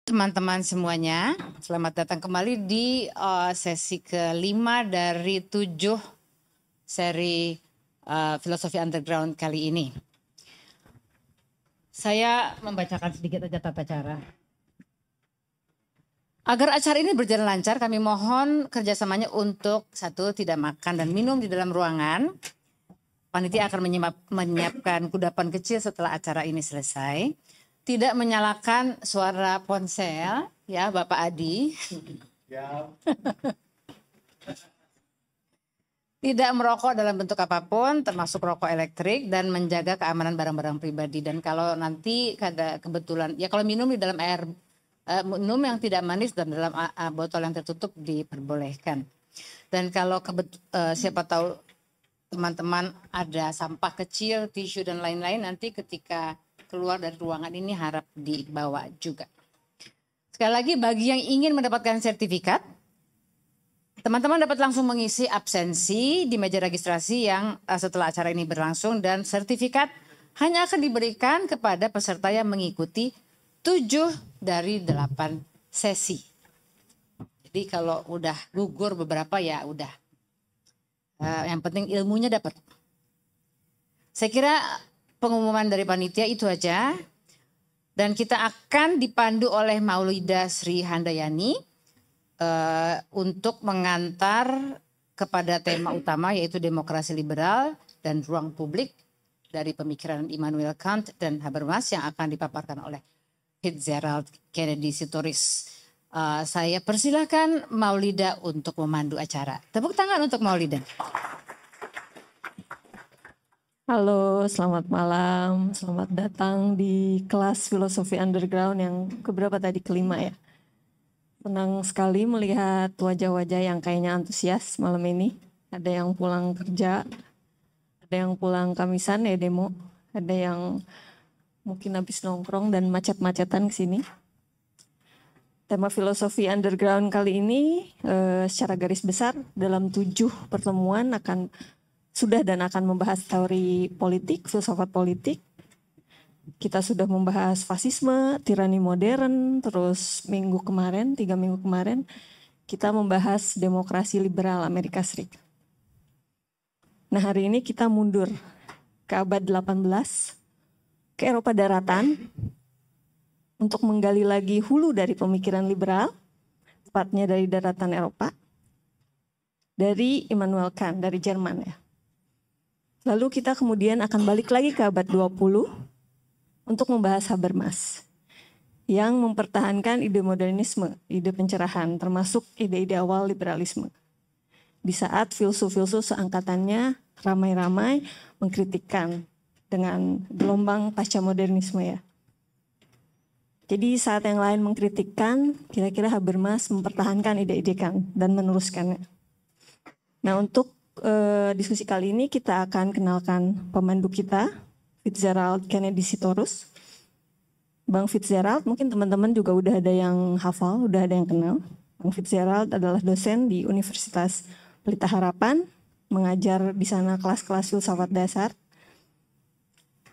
Teman-teman semuanya, selamat datang kembali di sesi kelima dari 7 seri Filosofi Underground kali ini. Saya membacakan sedikit aja tata cara. Agar acara ini berjalan lancar, kami mohon kerjasamanya untuk satu, tidak makan dan minum di dalam ruangan. Panitia akan menyiapkan kudapan kecil setelah acara ini selesai. Tidak menyalakan suara ponsel, ya Bapak Adi. Ya. Tidak merokok dalam bentuk apapun, termasuk rokok elektrik, dan menjaga keamanan barang-barang pribadi. Dan kalau nanti ada kebetulan, ya kalau minum di dalam air, minum yang tidak manis dan dalam botol yang tertutup diperbolehkan. Dan kalau siapa tahu teman-teman ada sampah kecil, tisu dan lain-lain, nanti ketika keluar dari ruangan ini harap dibawa juga. Sekali lagi, bagi yang ingin mendapatkan sertifikat, teman-teman dapat langsung mengisi absensi di meja registrasi yang setelah acara ini berlangsung, dan sertifikat hanya akan diberikan kepada peserta yang mengikuti 7 dari 8 sesi. Jadi kalau udah gugur beberapa ya udah. Yang penting ilmunya dapat. Saya kira pengumuman dari panitia itu aja. Dan kita akan dipandu oleh Maulida Sri Handayani untuk mengantar kepada tema utama, yaitu demokrasi liberal dan ruang publik dari pemikiran Immanuel Kant dan Habermas, yang akan dipaparkan oleh Fitzgerald Kennedy Sitorus. Saya persilahkan Maulida untuk memandu acara. Tepuk tangan untuk Maulida. Halo, selamat malam. Selamat datang di kelas Filosofi Underground yang keberapa tadi? Kelima ya. Senang sekali melihat wajah-wajah yang kayaknya antusias malam ini. Ada yang pulang kerja, ada yang pulang kamisan ya demo, ada yang mungkin habis nongkrong dan macet-macetan ke sini. Tema Filosofi Underground kali ini secara garis besar dalam 7 pertemuan sudah dan akan membahas teori politik, filsafat politik. Kita sudah membahas fasisme, tirani modern, terus 3 minggu kemarin, kita membahas demokrasi liberal Amerika Serikat. Nah, hari ini kita mundur ke abad 18, ke Eropa daratan, untuk menggali lagi hulu dari pemikiran liberal, tepatnya dari daratan Eropa, dari Immanuel Kant, dari Jerman ya. Lalu kita kemudian akan balik lagi ke abad 20 untuk membahas Habermas yang mempertahankan ide modernisme, ide pencerahan, termasuk ide-ide awal liberalisme. Di saat filsuf-filsuf seangkatannya ramai-ramai mengkritikkan dengan gelombang pasca modernisme ya. Jadi saat yang lain mengkritikkan, kira-kira Habermas mempertahankan ide-ide Kant dan meneruskannya. Nah, untuk diskusi kali ini kita akan kenalkan pemandu kita, Fitzgerald Kennedy Sitorus. Bang Fitzgerald, mungkin teman-teman juga udah ada yang hafal, udah ada yang kenal. Bang Fitzgerald adalah dosen di Universitas Pelita Harapan, mengajar di sana kelas-kelas filsafat dasar.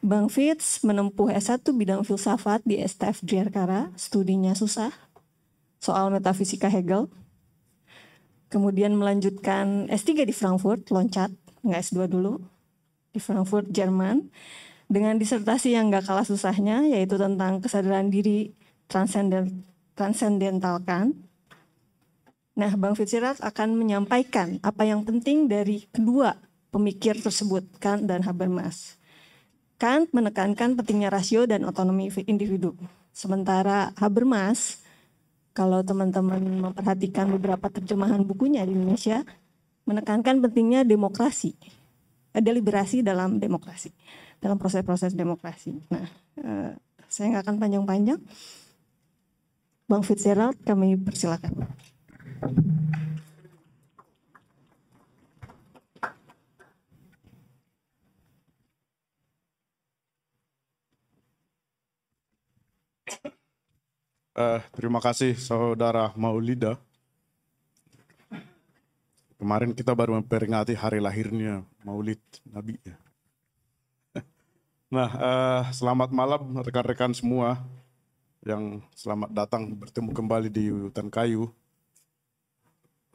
Bang Fitz menempuh S1 bidang filsafat di STF Jakarta, studinya susah, soal metafisika Hegel. Kemudian melanjutkan S3 di Frankfurt, loncat, nggak S2 dulu, di Frankfurt, Jerman, dengan disertasi yang nggak kalah susahnya, yaitu tentang kesadaran diri transcendental Kant. Nah, Bang Fitzgerald akan menyampaikan apa yang penting dari kedua pemikir tersebut, Kant dan Habermas. Kant menekankan pentingnya rasio dan otonomi individu. Sementara Habermas, kalau teman-teman memperhatikan beberapa terjemahan bukunya di Indonesia, menekankan pentingnya demokrasi, deliberasi dalam demokrasi, dalam proses-proses demokrasi. Nah, saya nggak akan panjang-panjang. Bang Fitzgerald, kami persilakan. Terima kasih Saudara Maulida. Kemarin kita baru memperingati hari lahirnya Maulid Nabi. Nah, selamat malam rekan-rekan semua. yang selamat datang bertemu kembali di Hutan Kayu.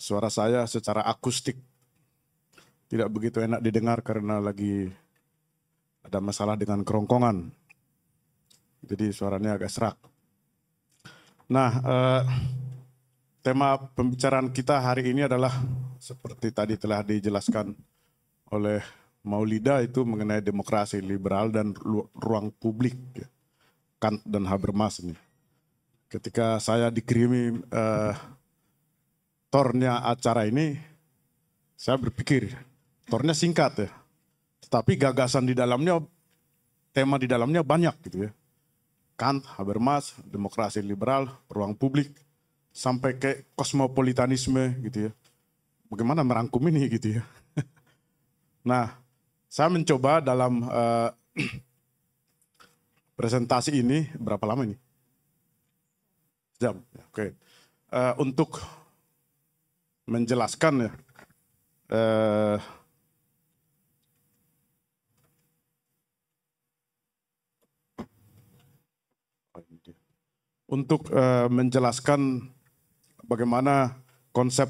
Suara saya secara akustik tidak begitu enak didengar karena lagi ada masalah dengan kerongkongan. Jadi suaranya agak serak. Nah, tema pembicaraan kita hari ini adalah seperti tadi telah dijelaskan oleh Maulida, itu mengenai demokrasi liberal dan ruang publik, Kant dan Habermas ini. Ketika saya dikirimi tornya acara ini, saya berpikir tornya singkat ya, tetapi gagasan di dalamnya, tema di dalamnya banyak gitu ya. Kant, Habermas, demokrasi liberal, ruang publik, sampai ke kosmopolitanisme gitu ya. Bagaimana merangkum ini gitu ya. Nah, saya mencoba dalam presentasi ini, berapa lama ini? Jam, oke. Untuk menjelaskan ya, untuk menjelaskan bagaimana konsep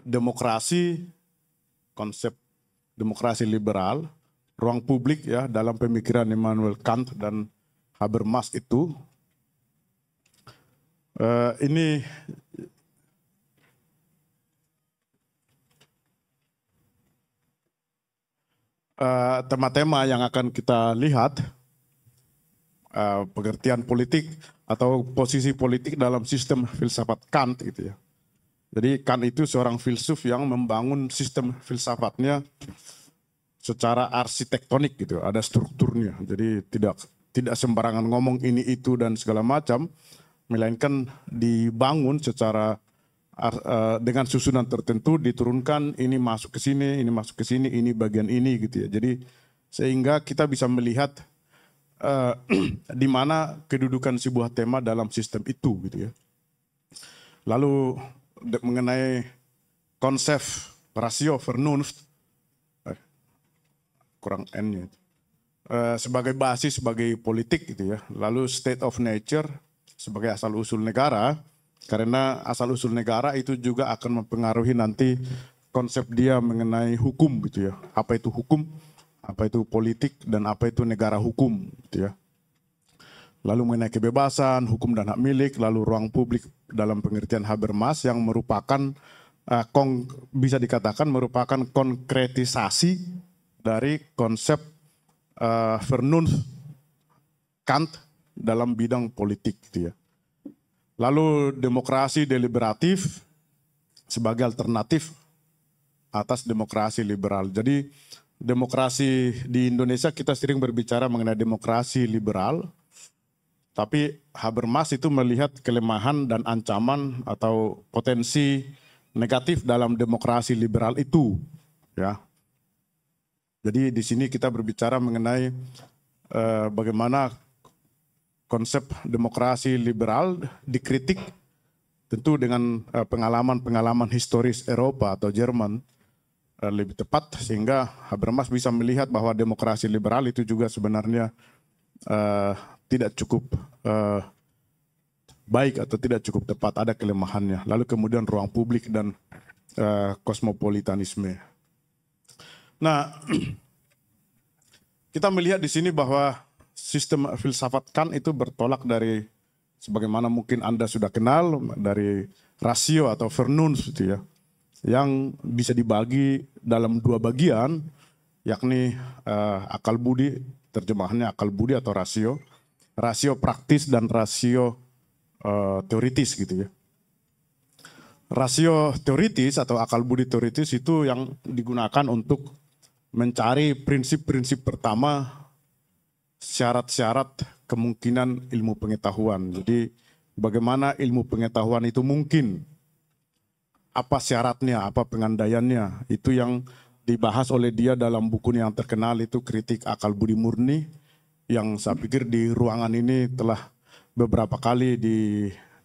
demokrasi, konsep demokrasi liberal, ruang publik ya dalam pemikiran Immanuel Kant dan Habermas itu. Ini tema-tema yang akan kita lihat, pengertian politik atau posisi politik dalam sistem filsafat Kant gitu ya. Jadi Kant itu seorang filsuf yang membangun sistem filsafatnya secara arsitektonik gitu, ada strukturnya. Jadi tidak sembarangan ngomong ini itu dan segala macam, melainkan dibangun secara dengan susunan tertentu, diturunkan ini masuk ke sini, ini masuk ke sini, ini bagian ini gitu ya. Jadi sehingga kita bisa melihat di mana kedudukan sebuah tema dalam sistem itu gitu ya. Lalu mengenai konsep rasio Vernunft, kurang N-nya, sebagai basis sebagai politik gitu ya. Lalu state of nature sebagai asal-usul negara, karena asal-usul negara itu juga akan mempengaruhi nanti konsep dia mengenai hukum gitu ya. Apa itu hukum, apa itu politik, dan apa itu negara hukum gitu ya. Lalu mengenai kebebasan, hukum dan hak milik, lalu ruang publik dalam pengertian Habermas yang merupakan, bisa dikatakan merupakan konkretisasi dari konsep Vernunft Kant dalam bidang politik gitu ya. Lalu demokrasi deliberatif sebagai alternatif atas demokrasi liberal. Jadi demokrasi di Indonesia kita sering berbicara mengenai demokrasi liberal, tapi Habermas itu melihat kelemahan dan ancaman atau potensi negatif dalam demokrasi liberal itu, ya. Jadi di sini kita berbicara mengenai bagaimana konsep demokrasi liberal dikritik tentu dengan pengalaman-pengalaman historis Eropa atau Jerman lebih tepat, sehingga Habermas bisa melihat bahwa demokrasi liberal itu juga sebenarnya tidak cukup baik atau tidak cukup tepat, ada kelemahannya. Lalu kemudian ruang publik dan kosmopolitanisme. Nah, kita melihat di sini bahwa sistem filsafat Kant itu bertolak dari, sebagaimana mungkin Anda sudah kenal, dari rasio atau Vernunft gitu ya, yang bisa dibagi dalam dua bagian, yakni akal budi, terjemahannya akal budi atau rasio, rasio praktis dan rasio teoritis gitu ya. Rasio teoritis atau akal budi teoritis itu yang digunakan untuk mencari prinsip-prinsip pertama, syarat-syarat kemungkinan ilmu pengetahuan. Jadi bagaimana ilmu pengetahuan itu mungkin, apa syaratnya, apa pengandaiannya, itu yang dibahas oleh dia dalam buku yang terkenal itu Kritik Akal Budi Murni, yang saya pikir di ruangan ini telah beberapa kali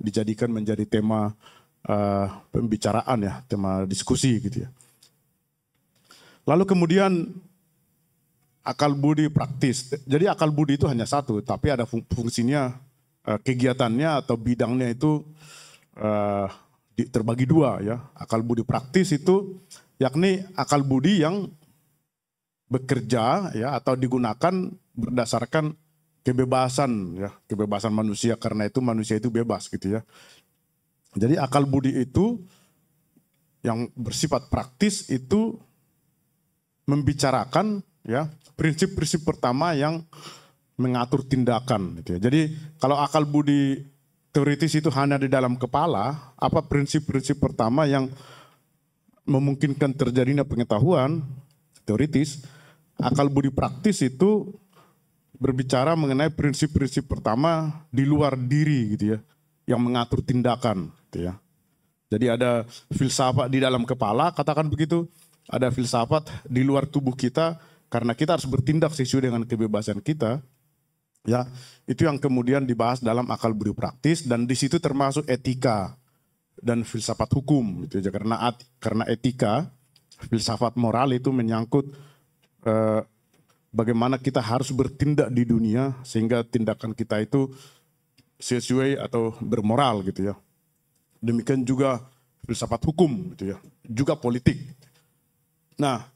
dijadikan menjadi tema pembicaraan ya, tema diskusi gitu ya. Lalu kemudian akal budi praktis. Jadi akal budi itu hanya satu, tapi ada fungsinya, kegiatannya atau bidangnya itu terbagi dua ya. Akal budi praktis itu yakni akal budi yang bekerja ya atau digunakan berdasarkan kebebasan ya, kebebasan manusia, karena itu manusia itu bebas gitu ya. Jadi akal budi itu yang bersifat praktis itu membicarakan ya prinsip-prinsip pertama yang mengatur tindakan gitu ya. Jadi kalau akal budi teoritis itu hanya di dalam kepala, apa prinsip-prinsip pertama yang memungkinkan terjadinya pengetahuan teoritis, akal budi praktis itu berbicara mengenai prinsip-prinsip pertama di luar diri gitu ya, yang mengatur tindakan gitu ya. Jadi ada filsafat di dalam kepala, katakan begitu, ada filsafat di luar tubuh kita karena kita harus bertindak sesuai dengan kebebasan kita. Ya, itu yang kemudian dibahas dalam akal budi praktis, dan di situ termasuk etika dan filsafat hukum gitu ya. Karena etika, filsafat moral itu menyangkut bagaimana kita harus bertindak di dunia sehingga tindakan kita itu sesuai atau bermoral gitu ya. Demikian juga filsafat hukum gitu ya, juga politik. Nah,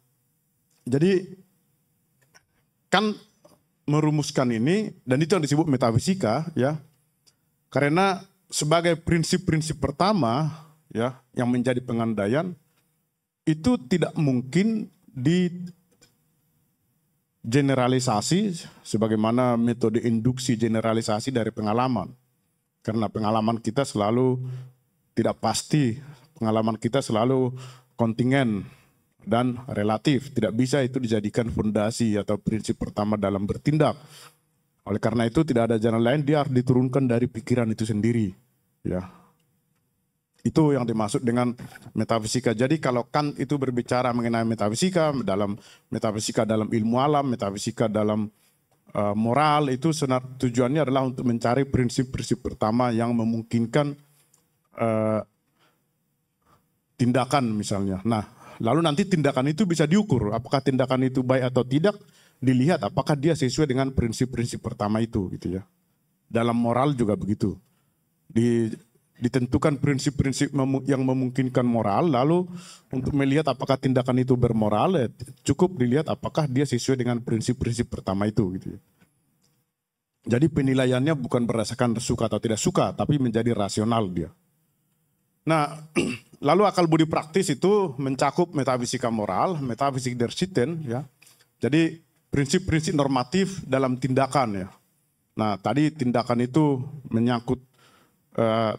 jadi kan merumuskan ini, dan itu yang disebut metafisika ya. Karena sebagai prinsip-prinsip pertama ya yang menjadi pengandaian itu tidak mungkin generalisasi sebagaimana metode induksi generalisasi dari pengalaman. Karena pengalaman kita selalu tidak pasti, pengalaman kita selalu kontingen dan relatif. Tidak bisa itu dijadikan fondasi atau prinsip pertama dalam bertindak. Oleh karena itu tidak ada jalan lain, dia harus diturunkan dari pikiran itu sendiri. Ya. Itu yang dimaksud dengan metafisika. Jadi kalau Kant itu berbicara mengenai metafisika dalam ilmu alam, metafisika dalam moral, itu tujuannya adalah untuk mencari prinsip-prinsip pertama yang memungkinkan tindakan misalnya. Nah, lalu nanti tindakan itu bisa diukur. Apakah tindakan itu baik atau tidak, dilihat apakah dia sesuai dengan prinsip-prinsip pertama itu gitu ya. Dalam moral juga begitu. Ditentukan prinsip-prinsip yang memungkinkan moral, lalu untuk melihat apakah tindakan itu bermoral, cukup dilihat apakah dia sesuai dengan prinsip-prinsip pertama itu gitu ya. Jadi penilaiannya bukan berdasarkan suka atau tidak suka, tapi menjadi rasional dia. Nah, lalu akal budi praktis itu mencakup metafisika moral, metafisik der Sitten ya. Jadi prinsip-prinsip normatif dalam tindakan ya. Nah, tadi tindakan itu menyangkut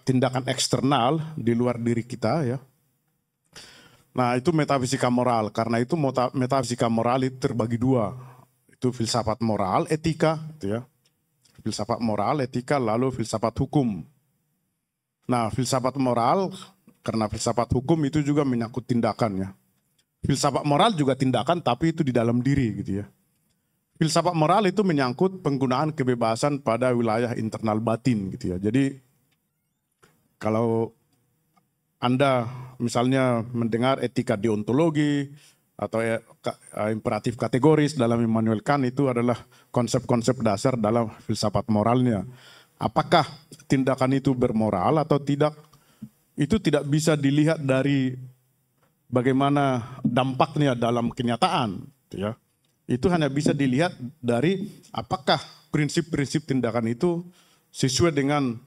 tindakan eksternal di luar diri kita ya. Nah, itu metafisika moral. Karena itu metafisika moral itu terbagi dua. Itu filsafat moral, etika gitu ya. Filsafat moral, etika, lalu filsafat hukum. Nah, filsafat moral, karena filsafat hukum itu juga menyangkut tindakan ya. Filsafat moral juga tindakan, tapi itu di dalam diri gitu ya. Filsafat moral itu menyangkut penggunaan kebebasan pada wilayah internal batin gitu ya. Jadi kalau Anda misalnya mendengar etika deontologi atau imperatif kategoris dalam Immanuel Kant, itu adalah konsep-konsep dasar dalam filsafat moralnya. Apakah tindakan itu bermoral atau tidak, itu tidak bisa dilihat dari bagaimana dampaknya dalam kenyataan. Ya. Itu hanya bisa dilihat dari apakah prinsip-prinsip tindakan itu sesuai dengan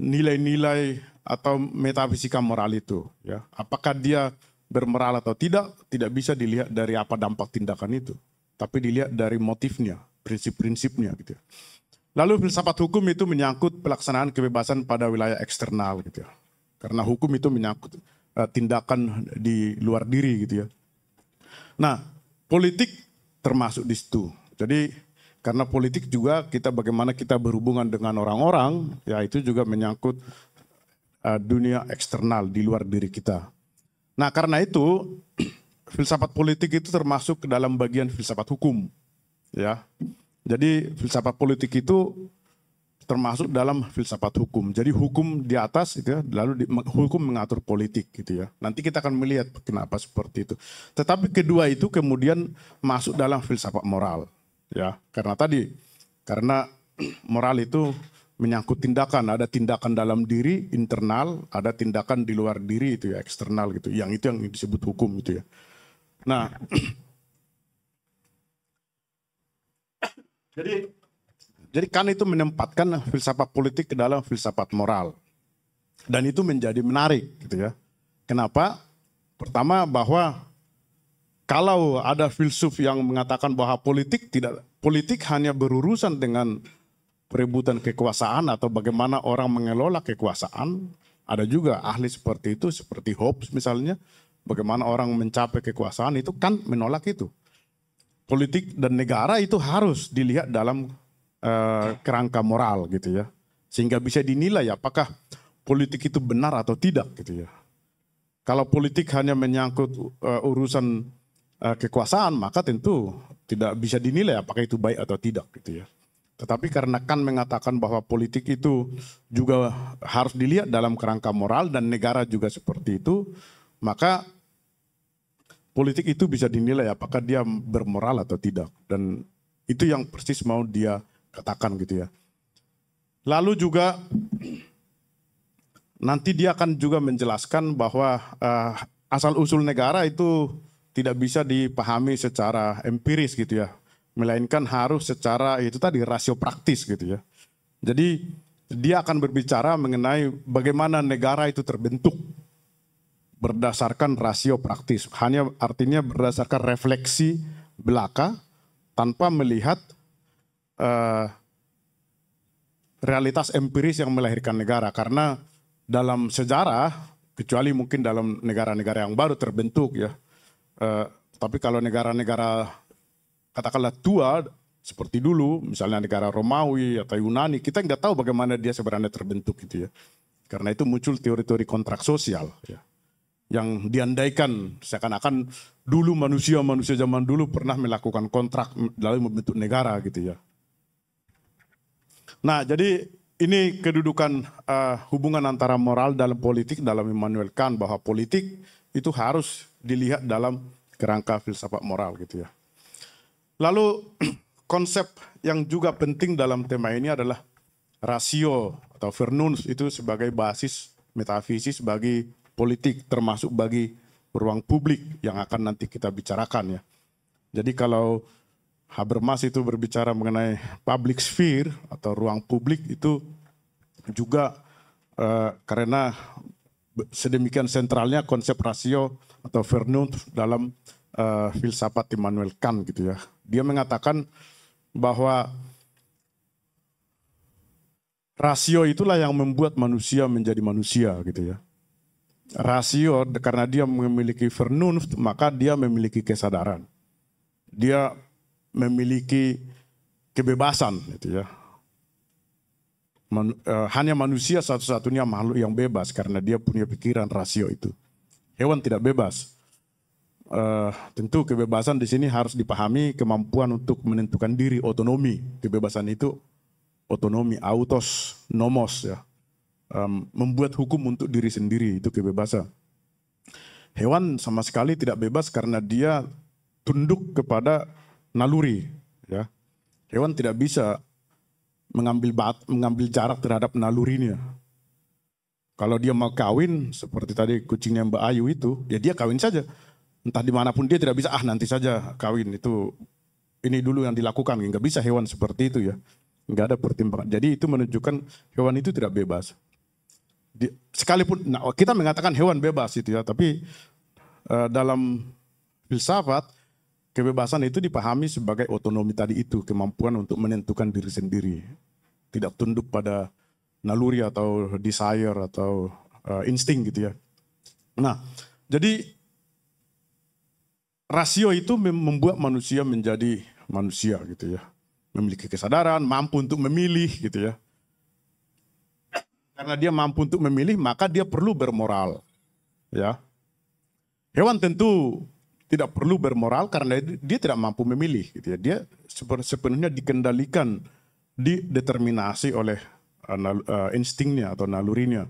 nilai-nilai atau metafisika moral itu. Ya. Apakah dia bermoral atau tidak bisa dilihat dari apa dampak tindakan itu. Tapi dilihat dari motifnya, prinsip-prinsipnya gitu ya. Lalu filsafat hukum itu menyangkut pelaksanaan kebebasan pada wilayah eksternal gitu ya. Karena hukum itu menyangkut tindakan di luar diri gitu ya. Nah, politik termasuk di situ. Jadi karena politik juga bagaimana kita berhubungan dengan orang-orang, ya itu juga menyangkut dunia eksternal di luar diri kita. Nah, karena itu filsafat politik itu termasuk ke dalam bagian filsafat hukum, ya. Jadi filsafat politik itu termasuk dalam filsafat hukum. Jadi hukum di atas gitu ya, lalu hukum mengatur politik gitu ya. Nanti kita akan melihat kenapa seperti itu. Tetapi kedua itu kemudian masuk dalam filsafat moral ya. Karena moral itu menyangkut tindakan, ada tindakan dalam diri internal, ada tindakan di luar diri itu ya, eksternal gitu. Yang itu yang disebut hukum itu ya. Nah, jadi Kant itu menempatkan filsafat politik ke dalam filsafat moral. Dan itu menjadi menarik gitu ya. Kenapa? Pertama bahwa kalau ada filsuf yang mengatakan bahwa politik hanya berurusan dengan perebutan kekuasaan atau bagaimana orang mengelola kekuasaan, ada juga ahli seperti itu, seperti Hobbes misalnya, bagaimana orang mencapai kekuasaan itu kan menolak itu. Politik dan negara itu harus dilihat dalam kerangka moral gitu ya, sehingga bisa dinilai apakah politik itu benar atau tidak gitu ya. Kalau politik hanya menyangkut urusan kekuasaan, maka tentu tidak bisa dinilai apakah itu baik atau tidak gitu ya. Tetapi karena Kant mengatakan bahwa politik itu juga harus dilihat dalam kerangka moral dan negara juga seperti itu, maka politik itu bisa dinilai apakah dia bermoral atau tidak. Dan itu yang persis mau dia katakan gitu ya. Lalu juga nanti dia akan juga menjelaskan bahwa asal-usul negara itu tidak bisa dipahami secara empiris gitu ya. Melainkan harus secara itu tadi rasio praktis gitu ya. Jadi dia akan berbicara mengenai bagaimana negara itu terbentuk berdasarkan rasio praktis. Hanya artinya berdasarkan refleksi belaka tanpa melihat realitas empiris yang melahirkan negara. Karena dalam sejarah, kecuali mungkin dalam negara-negara yang baru terbentuk ya. Tapi kalau negara-negara katakanlah tua seperti dulu, misalnya negara Romawi atau Yunani, kita nggak tahu bagaimana dia sebenarnya terbentuk gitu ya. Karena itu muncul teori-teori kontrak sosial ya, yang diandaikan seakan-akan dulu manusia zaman dulu pernah melakukan kontrak lalu membentuk negara gitu ya. Nah, jadi ini kedudukan hubungan antara moral dalam politik dalam Immanuel Kant, bahwa politik itu harus dilihat dalam kerangka filsafat moral gitu ya. Lalu konsep yang juga penting dalam tema ini adalah rasio atau Vernunft itu sebagai basis metafisis bagi politik, termasuk bagi ruang publik yang akan nanti kita bicarakan ya. Jadi kalau Habermas itu berbicara mengenai public sphere atau ruang publik itu juga karena sedemikian sentralnya konsep rasio atau Vernunft dalam filsafat Immanuel Kant gitu ya. Dia mengatakan bahwa rasio itulah yang membuat manusia menjadi manusia gitu ya. Rasio karena dia memiliki Vernunft, maka dia memiliki kesadaran. Dia memiliki kebebasan gitu ya. Hanya manusia satu-satunya makhluk yang bebas karena dia punya pikiran rasio itu. Hewan tidak bebas. Tentu kebebasan di sini harus dipahami kemampuan untuk menentukan diri, otonomi. Kebebasan itu otonomi, autos, nomos ya. Membuat hukum untuk diri sendiri, itu kebebasan. Hewan sama sekali tidak bebas karena dia tunduk kepada naluri ya. Hewan tidak bisa mengambil jarak terhadap nalurinya. Kalau dia mau kawin seperti tadi kucingnya Mbak Ayu itu, ya dia kawin saja. Entah dimanapun dia tidak bisa nanti saja kawin, itu ini dulu yang dilakukan. Nggak bisa hewan seperti itu ya, nggak ada pertimbangan. Jadi itu menunjukkan hewan itu tidak bebas. Sekalipun kita mengatakan hewan bebas itu ya, tapi dalam filsafat kebebasan itu dipahami sebagai otonomi tadi itu, kemampuan untuk menentukan diri sendiri, tidak tunduk pada naluri atau desire atau insting gitu ya. Nah, jadi rasio itu membuat manusia menjadi manusia gitu ya. Memiliki kesadaran, mampu untuk memilih gitu ya. Karena dia mampu untuk memilih, maka dia perlu bermoral. Ya. Hewan tentu tidak perlu bermoral karena dia tidak mampu memilih gitu ya. Dia sepenuhnya dikendalikan, dideterminasi oleh instingnya atau nalurinya.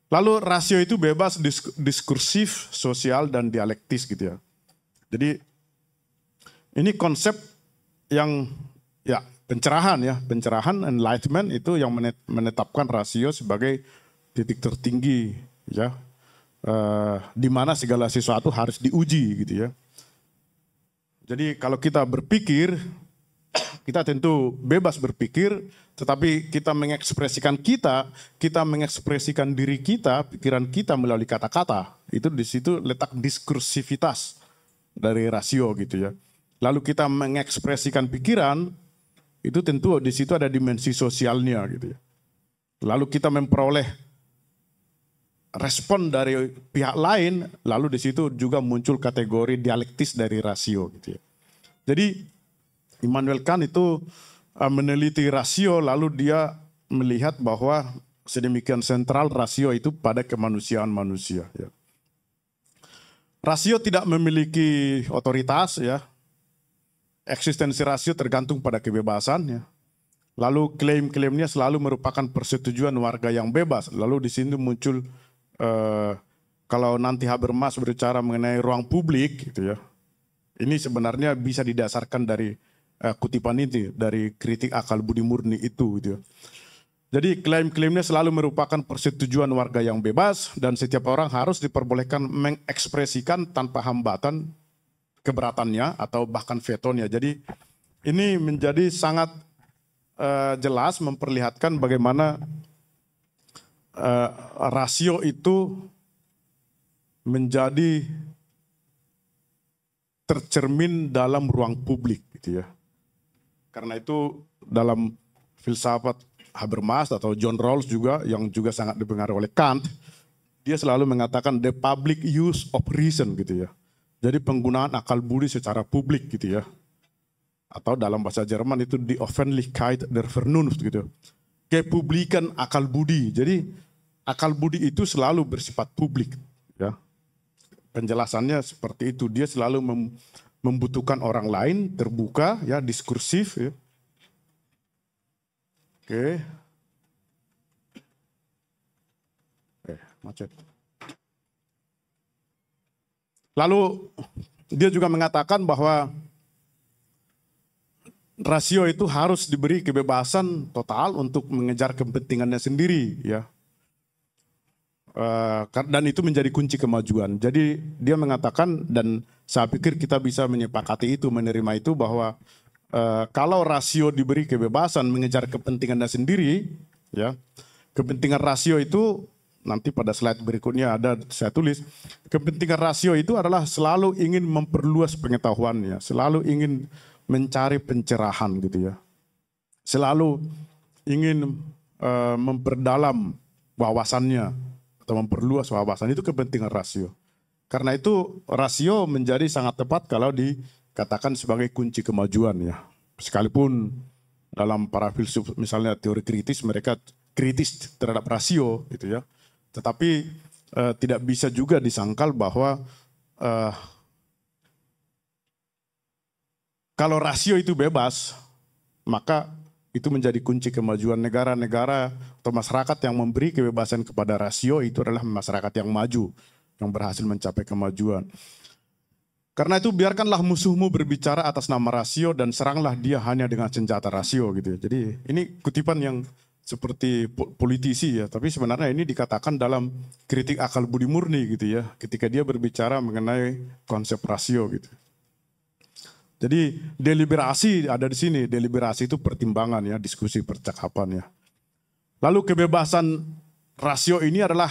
Lalu rasio itu bebas, diskursif, sosial, dan dialektis gitu ya. Jadi ini konsep yang ya pencerahan enlightenment itu yang menetapkan rasio sebagai titik tertinggi ya, di mana segala sesuatu harus diuji gitu ya. Jadi kalau kita berpikir, kita tentu bebas berpikir, tetapi kita mengekspresikan kita mengekspresikan diri kita, pikiran kita melalui kata-kata. Itu di situ letak diskursivitas dari rasio gitu ya. Lalu kita mengekspresikan pikiran, itu tentu di situ ada dimensi sosialnya gitu ya. Lalu kita memperoleh respon dari pihak lain, lalu di situ juga muncul kategori dialektis dari rasio gitu ya. Jadi Immanuel Kant itu meneliti rasio, lalu dia melihat bahwa sedemikian sentral rasio itu pada kemanusiaan manusia. Ya. Rasio tidak memiliki otoritas, ya. Eksistensi rasio tergantung pada kebebasan. Ya. Lalu klaim-klaimnya selalu merupakan persetujuan warga yang bebas. Lalu di sini muncul kalau nanti Habermas berbicara mengenai ruang publik, gitu ya. Ini sebenarnya bisa didasarkan dari kutipan ini dari kritik akal budi murni itu gitu. Jadi klaim-klaimnya selalu merupakan persetujuan warga yang bebas dan setiap orang harus diperbolehkan mengekspresikan tanpa hambatan keberatannya atau bahkan vetonya. Jadi ini menjadi sangat jelas memperlihatkan bagaimana rasio itu menjadi tercermin dalam ruang publik gitu ya. Karena itu dalam filsafat Habermas atau John Rawls juga yang juga sangat dipengaruhi oleh Kant, dia selalu mengatakan the public use of reason gitu ya. Jadi penggunaan akal budi secara publik gitu ya. Atau dalam bahasa Jerman itu die Öffentlichkeit der Vernunft gitu. Kepublikan akal budi. Jadi akal budi itu selalu bersifat publik ya. Penjelasannya seperti itu, dia selalu membutuhkan orang lain, terbuka, ya, diskursif. Ya. Oke. Macet. Lalu dia juga mengatakan bahwa rasio itu harus diberi kebebasan total untuk mengejar kepentingannya sendiri, ya. Dan itu menjadi kunci kemajuan. Jadi dia mengatakan, dan saya pikir kita bisa menyepakati itu, menerima itu, bahwa kalau rasio diberi kebebasan mengejar kepentingannya sendiri, ya, kepentingan rasio itu nanti pada slide berikutnya ada saya tulis, kepentingan rasio itu adalah selalu ingin memperluas pengetahuannya, selalu ingin mencari pencerahan gitu ya, selalu ingin memperdalam wawasannya atau memperluas wawasan, itu kepentingan rasio. Karena itu rasio menjadi sangat tepat kalau dikatakan sebagai kunci kemajuan ya. Sekalipun dalam para filsuf misalnya teori kritis, mereka kritis terhadap rasio gitu ya. Tetapi tidak bisa juga disangkal bahwa kalau rasio itu bebas, maka itu menjadi kunci kemajuan. Negara-negara atau masyarakat yang memberi kebebasan kepada rasio itu adalah masyarakat yang maju, yang berhasil mencapai kemajuan. Karena itu biarkanlah musuhmu berbicara atas nama rasio dan seranglah dia hanya dengan senjata rasio gitu ya. Jadi ini kutipan yang seperti politisi ya, tapi sebenarnya ini dikatakan dalam kritik akal budi murni gitu ya, ketika dia berbicara mengenai konsep rasio gitu. Jadi deliberasi ada di sini, deliberasi itu pertimbangan ya, diskusi percakapan ya. Lalu kebebasan rasio ini adalah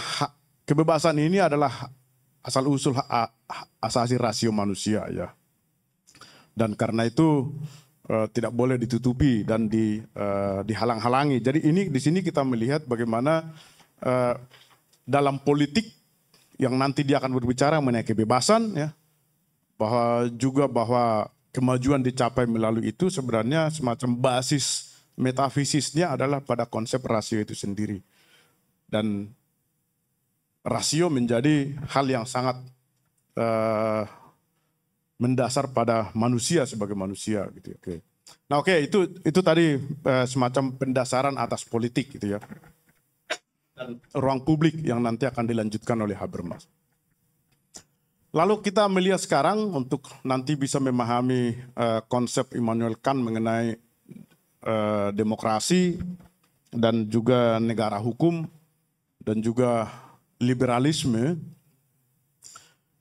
asal usul asasi rasio manusia ya. Dan karena itu tidak boleh ditutupi dan dihalang-halangi. Jadi ini di sini kita melihat bagaimana dalam politik yang nanti dia akan berbicara mengenai kebebasan ya, bahwa kemajuan dicapai melalui itu sebenarnya semacam basis metafisisnya adalah pada konsep rasio itu sendiri. Dan rasio menjadi hal yang sangat mendasar pada manusia sebagai manusia gitu. Oke. Nah oke, itu tadi semacam pendasaran atas politik gitu ya. Dan ruang publik yang nanti akan dilanjutkan oleh Habermas. Lalu kita melihat sekarang untuk nanti bisa memahami konsep Immanuel Kant mengenai demokrasi dan juga negara hukum dan juga liberalisme.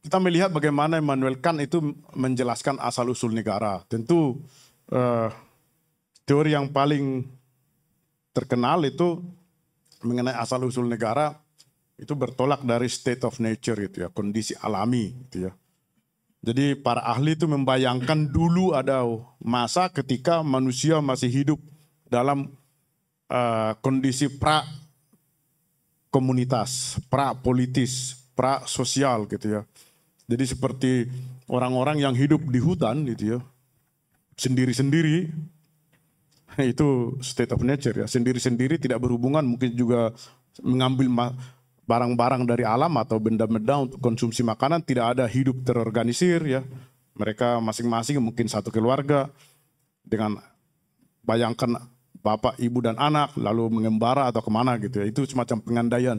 Kita melihat bagaimana Immanuel Kant itu menjelaskan asal-usul negara. Tentu teori yang paling terkenal itu mengenai asal-usul negara itu bertolak dari state of nature itu ya, kondisi alami gitu ya. Jadi para ahli itu membayangkan dulu ada masa ketika manusia masih hidup dalam kondisi pra-komunitas, pra-politis, pra-sosial gitu ya. Jadi seperti orang-orang yang hidup di hutan gitu ya, sendiri-sendiri, itu state of nature ya, sendiri-sendiri tidak berhubungan, mungkin juga mengambil barang-barang dari alam atau benda-benda untuk konsumsi makanan, tidak ada hidup terorganisir ya. Mereka masing-masing mungkin satu keluarga dengan bayangkan bapak, ibu dan anak lalu mengembara atau kemana gitu ya. Itu semacam pengandaian.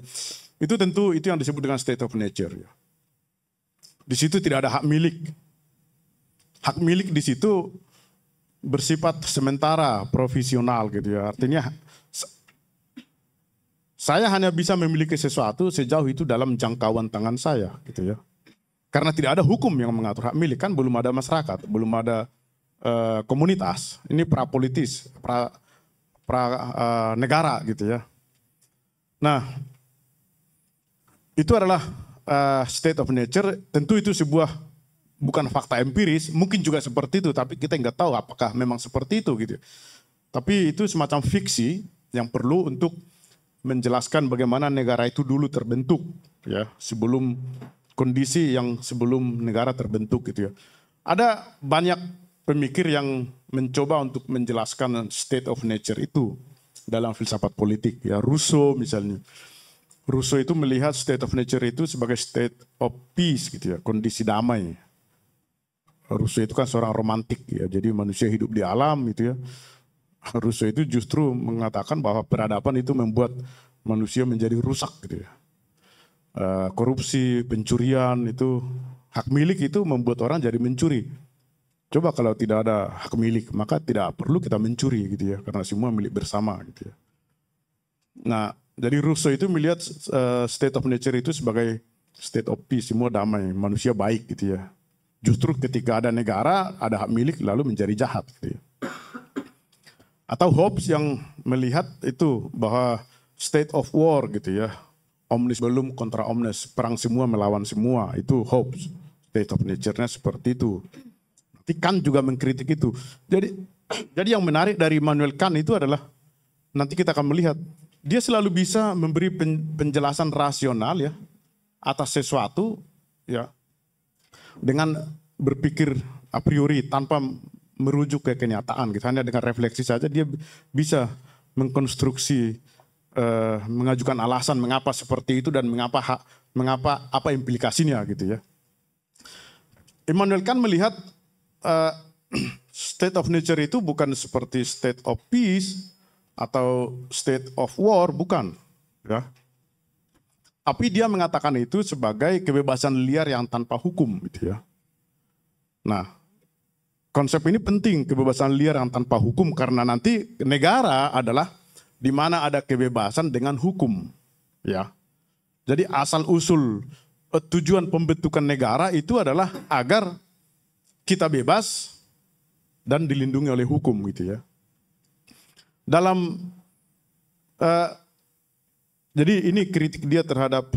Itu tentu itu yang disebut dengan state of nature ya. Di situ tidak ada hak milik. Hak milik di situ bersifat sementara, provisional gitu ya. Artinya saya hanya bisa memiliki sesuatu sejauh itu dalam jangkauan tangan saya gitu ya. Karena tidak ada hukum yang mengatur hak milik, kan belum ada masyarakat, belum ada komunitas. Ini prapolitis, negara gitu ya. Nah, itu adalah state of nature. Tentu itu sebuah bukan fakta empiris, mungkin juga seperti itu, tapi kita nggak tahu apakah memang seperti itu gitu. Tapi itu semacam fiksi yang perlu untuk menjelaskan bagaimana negara itu dulu terbentuk ya, sebelum kondisi yang sebelum negara terbentuk gitu ya. Ada banyak pemikir yang mencoba untuk menjelaskan state of nature itu dalam filsafat politik ya. Rousseau misalnya. Rousseau itu melihat state of nature itu sebagai state of peace gitu ya, kondisi damai. Rousseau itu kan seorang romantik ya, jadi manusia hidup di alam gitu ya. Rousseau itu justru mengatakan bahwa peradaban itu membuat manusia menjadi rusak gitu ya. Korupsi, pencurian itu, hak milik itu membuat orang jadi mencuri. Coba kalau tidak ada hak milik, maka tidak perlu kita mencuri gitu ya, karena semua milik bersama gitu ya. Nah, jadi Rousseau itu melihat state of nature itu sebagai state of peace, semua damai, manusia baik gitu ya. Justru ketika ada negara, ada hak milik lalu menjadi jahat gitu ya. Atau Hobbes yang melihat itu bahwa state of war gitu ya. Omnis belum kontra omnes, perang semua melawan semua, itu Hobbes. State of nature-nya seperti itu. Nanti Kant juga mengkritik itu. Jadi yang menarik dari Immanuel Kant itu adalah nanti kita akan melihat dia selalu bisa memberi penjelasan rasional ya atas sesuatu ya dengan berpikir a priori tanpa merujuk ke kenyataan gitu. Hanya dengan refleksi saja dia bisa mengkonstruksi, mengajukan alasan mengapa seperti itu dan mengapa apa implikasinya gitu ya. Immanuel Kant melihat state of nature itu bukan seperti state of peace atau state of war, bukan ya. Tapi dia mengatakan itu sebagai kebebasan liar yang tanpa hukum gitu ya. Nah, konsep ini penting, kebebasan liar yang tanpa hukum, karena nanti negara adalah di mana ada kebebasan dengan hukum ya. Jadi asal usul tujuan pembentukan negara itu adalah agar kita bebas dan dilindungi oleh hukum gitu ya. Dalam jadi ini kritik dia terhadap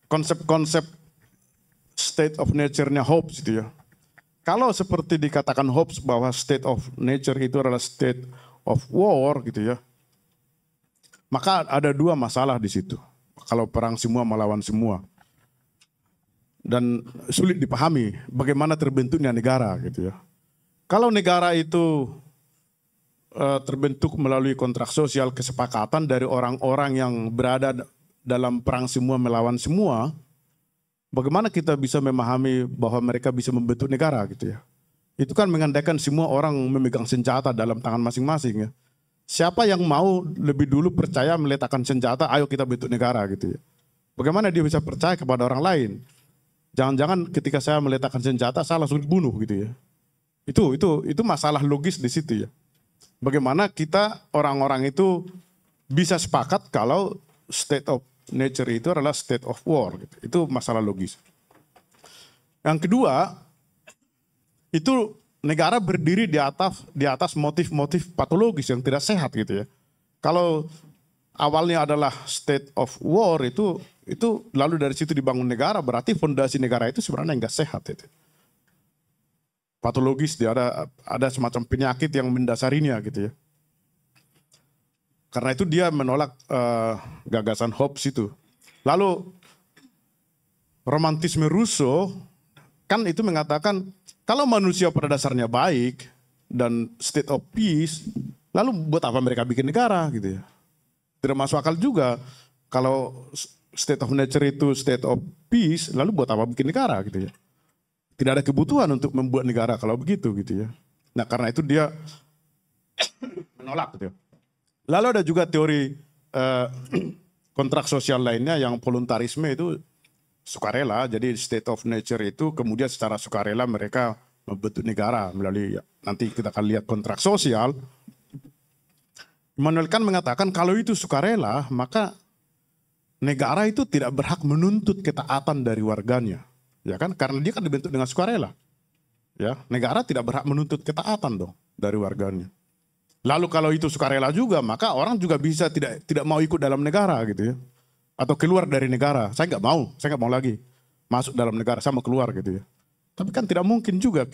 konsep-konsep state of nature-nya Hobbes gitu ya. Kalau seperti dikatakan Hobbes bahwa state of nature itu adalah state of war gitu ya, maka ada dua masalah di situ. Kalau perang semua melawan semua. Dan sulit dipahami bagaimana terbentuknya negara gitu ya. Kalau negara itu terbentuk melalui kontrak sosial, kesepakatan dari orang-orang yang berada dalam perang semua melawan semua, bagaimana kita bisa memahami bahwa mereka bisa membentuk negara gitu ya. Itu kan mengandaikan semua orang memegang senjata dalam tangan masing-masing ya. Siapa yang mau lebih dulu percaya meletakkan senjata, ayo kita bentuk negara gitu ya. Bagaimana dia bisa percaya kepada orang lain? Jangan-jangan ketika saya meletakkan senjata saya langsung dibunuh gitu ya. Itu masalah logis di situ ya. Bagaimana kita orang-orang itu bisa sepakat kalau state of nature itu adalah state of war gitu. Itu masalah logis. Yang kedua, itu negara berdiri di atas motif-motif patologis yang tidak sehat gitu ya. Kalau awalnya adalah state of war itu lalu dari situ dibangun negara, berarti fondasi negara itu sebenarnya enggak sehat itu. Patologis, dia ada semacam penyakit yang mendasarinya gitu ya. Karena itu dia menolak gagasan Hobbes itu. Lalu romantisme Rousseau kan itu mengatakan kalau manusia pada dasarnya baik dan state of peace, lalu buat apa mereka bikin negara gitu ya. Tidak masuk akal juga kalau state of nature itu state of peace, lalu buat apa bikin negara gitu ya. Tidak ada kebutuhan untuk membuat negara kalau begitu gitu ya. Nah karena itu dia menolak gitu ya. Lalu ada juga teori kontrak sosial lainnya yang voluntarisme itu sukarela. Jadi state of nature itu kemudian secara sukarela mereka membentuk negara melalui, nanti kita akan lihat kontrak sosial. Immanuel Kant mengatakan kalau itu sukarela maka negara itu tidak berhak menuntut ketaatan dari warganya. Ya kan? Karena dia kan dibentuk dengan sukarela. Ya, negara tidak berhak menuntut ketaatan dong dari warganya. Lalu kalau itu sukarela juga, maka orang juga bisa tidak mau ikut dalam negara gitu ya. Atau keluar dari negara. Saya nggak mau lagi masuk dalam negara, saya mau keluar gitu ya. Tapi kan tidak mungkin juga,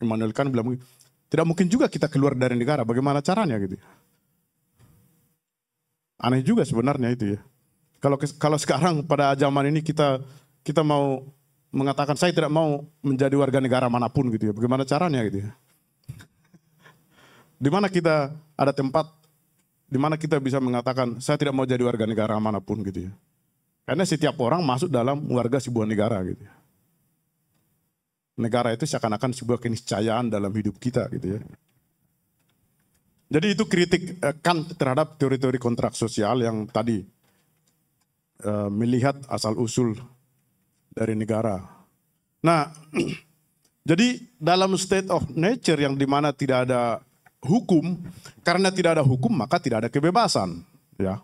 Immanuel Kant bilang, tidak mungkin juga kita keluar dari negara, bagaimana caranya gitu ya. Aneh juga sebenarnya itu ya. Kalau sekarang pada zaman ini kita mau mengatakan saya tidak mau menjadi warga negara manapun gitu ya, bagaimana caranya gitu ya. Di mana kita ada tempat di mana kita bisa mengatakan saya tidak mau jadi warga negara manapun gitu ya. Karena setiap orang masuk dalam warga sebuah negara gitu ya. Negara itu seakan-akan sebuah keniscayaan dalam hidup kita gitu ya. Jadi itu kritik Kant terhadap teori-teori kontrak sosial yang tadi melihat asal-usul dari negara. Nah, jadi dalam state of nature yang dimana tidak ada hukum, karena tidak ada hukum maka tidak ada kebebasan. Ya.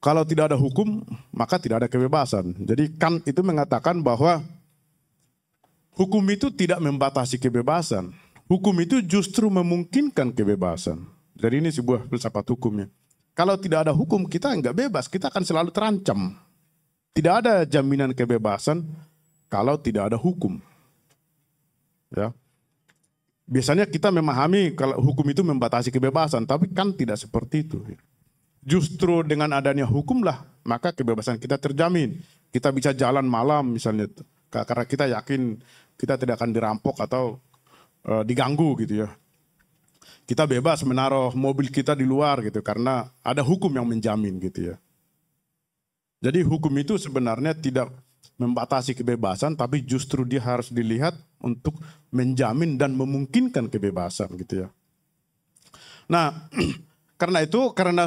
Kalau tidak ada hukum maka tidak ada kebebasan. Jadi Kant itu mengatakan bahwa hukum itu tidak membatasi kebebasan. Hukum itu justru memungkinkan kebebasan. Jadi ini sebuah filsafat hukumnya. Kalau tidak ada hukum kita enggak bebas, kita akan selalu terancam. Tidak ada jaminan kebebasan kalau tidak ada hukum. Ya. Biasanya kita memahami kalau hukum itu membatasi kebebasan, tapi kan tidak seperti itu. Justru dengan adanya hukumlah, maka kebebasan kita terjamin. Kita bisa jalan malam misalnya, karena kita yakin kita tidak akan dirampok atau diganggu gitu ya. Kita bebas menaruh mobil kita di luar gitu, karena ada hukum yang menjamin gitu ya. Jadi hukum itu sebenarnya tidak membatasi kebebasan, tapi justru dia harus dilihat untuk menjamin dan memungkinkan kebebasan gitu ya. Nah, karena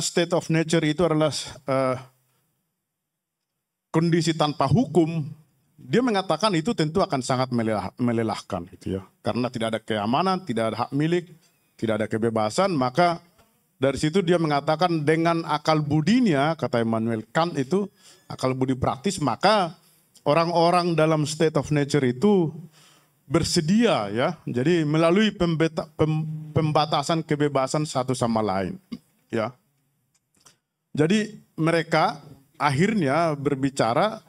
state of nature itu adalah kondisi tanpa hukum, dia mengatakan itu tentu akan sangat melelahkan gitu ya. Karena tidak ada keamanan, tidak ada hak milik, tidak ada kebebasan, maka dari situ dia mengatakan dengan akal budinya, kata Immanuel Kant itu, akal budi praktis, maka orang-orang dalam state of nature itu bersedia ya, jadi melalui pembatasan kebebasan satu sama lain ya. Jadi mereka akhirnya berbicara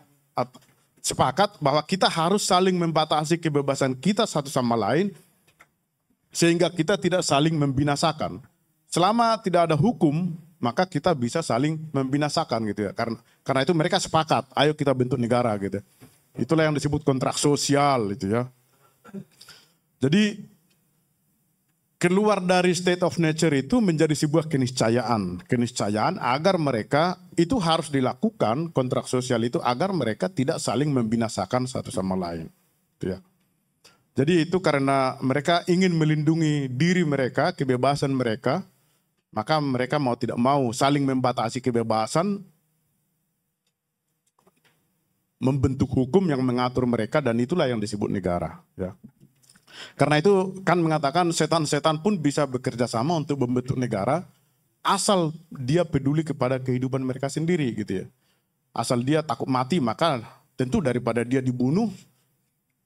sepakat bahwa kita harus saling membatasi kebebasan kita satu sama lain sehingga kita tidak saling membinasakan. Selama tidak ada hukum, maka kita bisa saling membinasakan gitu ya. Karena itu mereka sepakat, ayo kita bentuk negara gitu. Itulah yang disebut kontrak sosial gitu ya. Jadi keluar dari state of nature itu menjadi sebuah keniscayaan. Keniscayaan agar mereka itu harus dilakukan kontrak sosial itu agar mereka tidak saling membinasakan satu sama lain. Ya. Jadi itu karena mereka ingin melindungi diri mereka, kebebasan mereka, maka mereka mau tidak mau saling membatasi kebebasan, membentuk hukum yang mengatur mereka, dan itulah yang disebut negara. Ya. Karena itu kan mengatakan setan-setan pun bisa bekerja sama untuk membentuk negara asal dia peduli kepada kehidupan mereka sendiri gitu ya. Asal dia takut mati, maka tentu daripada dia dibunuh,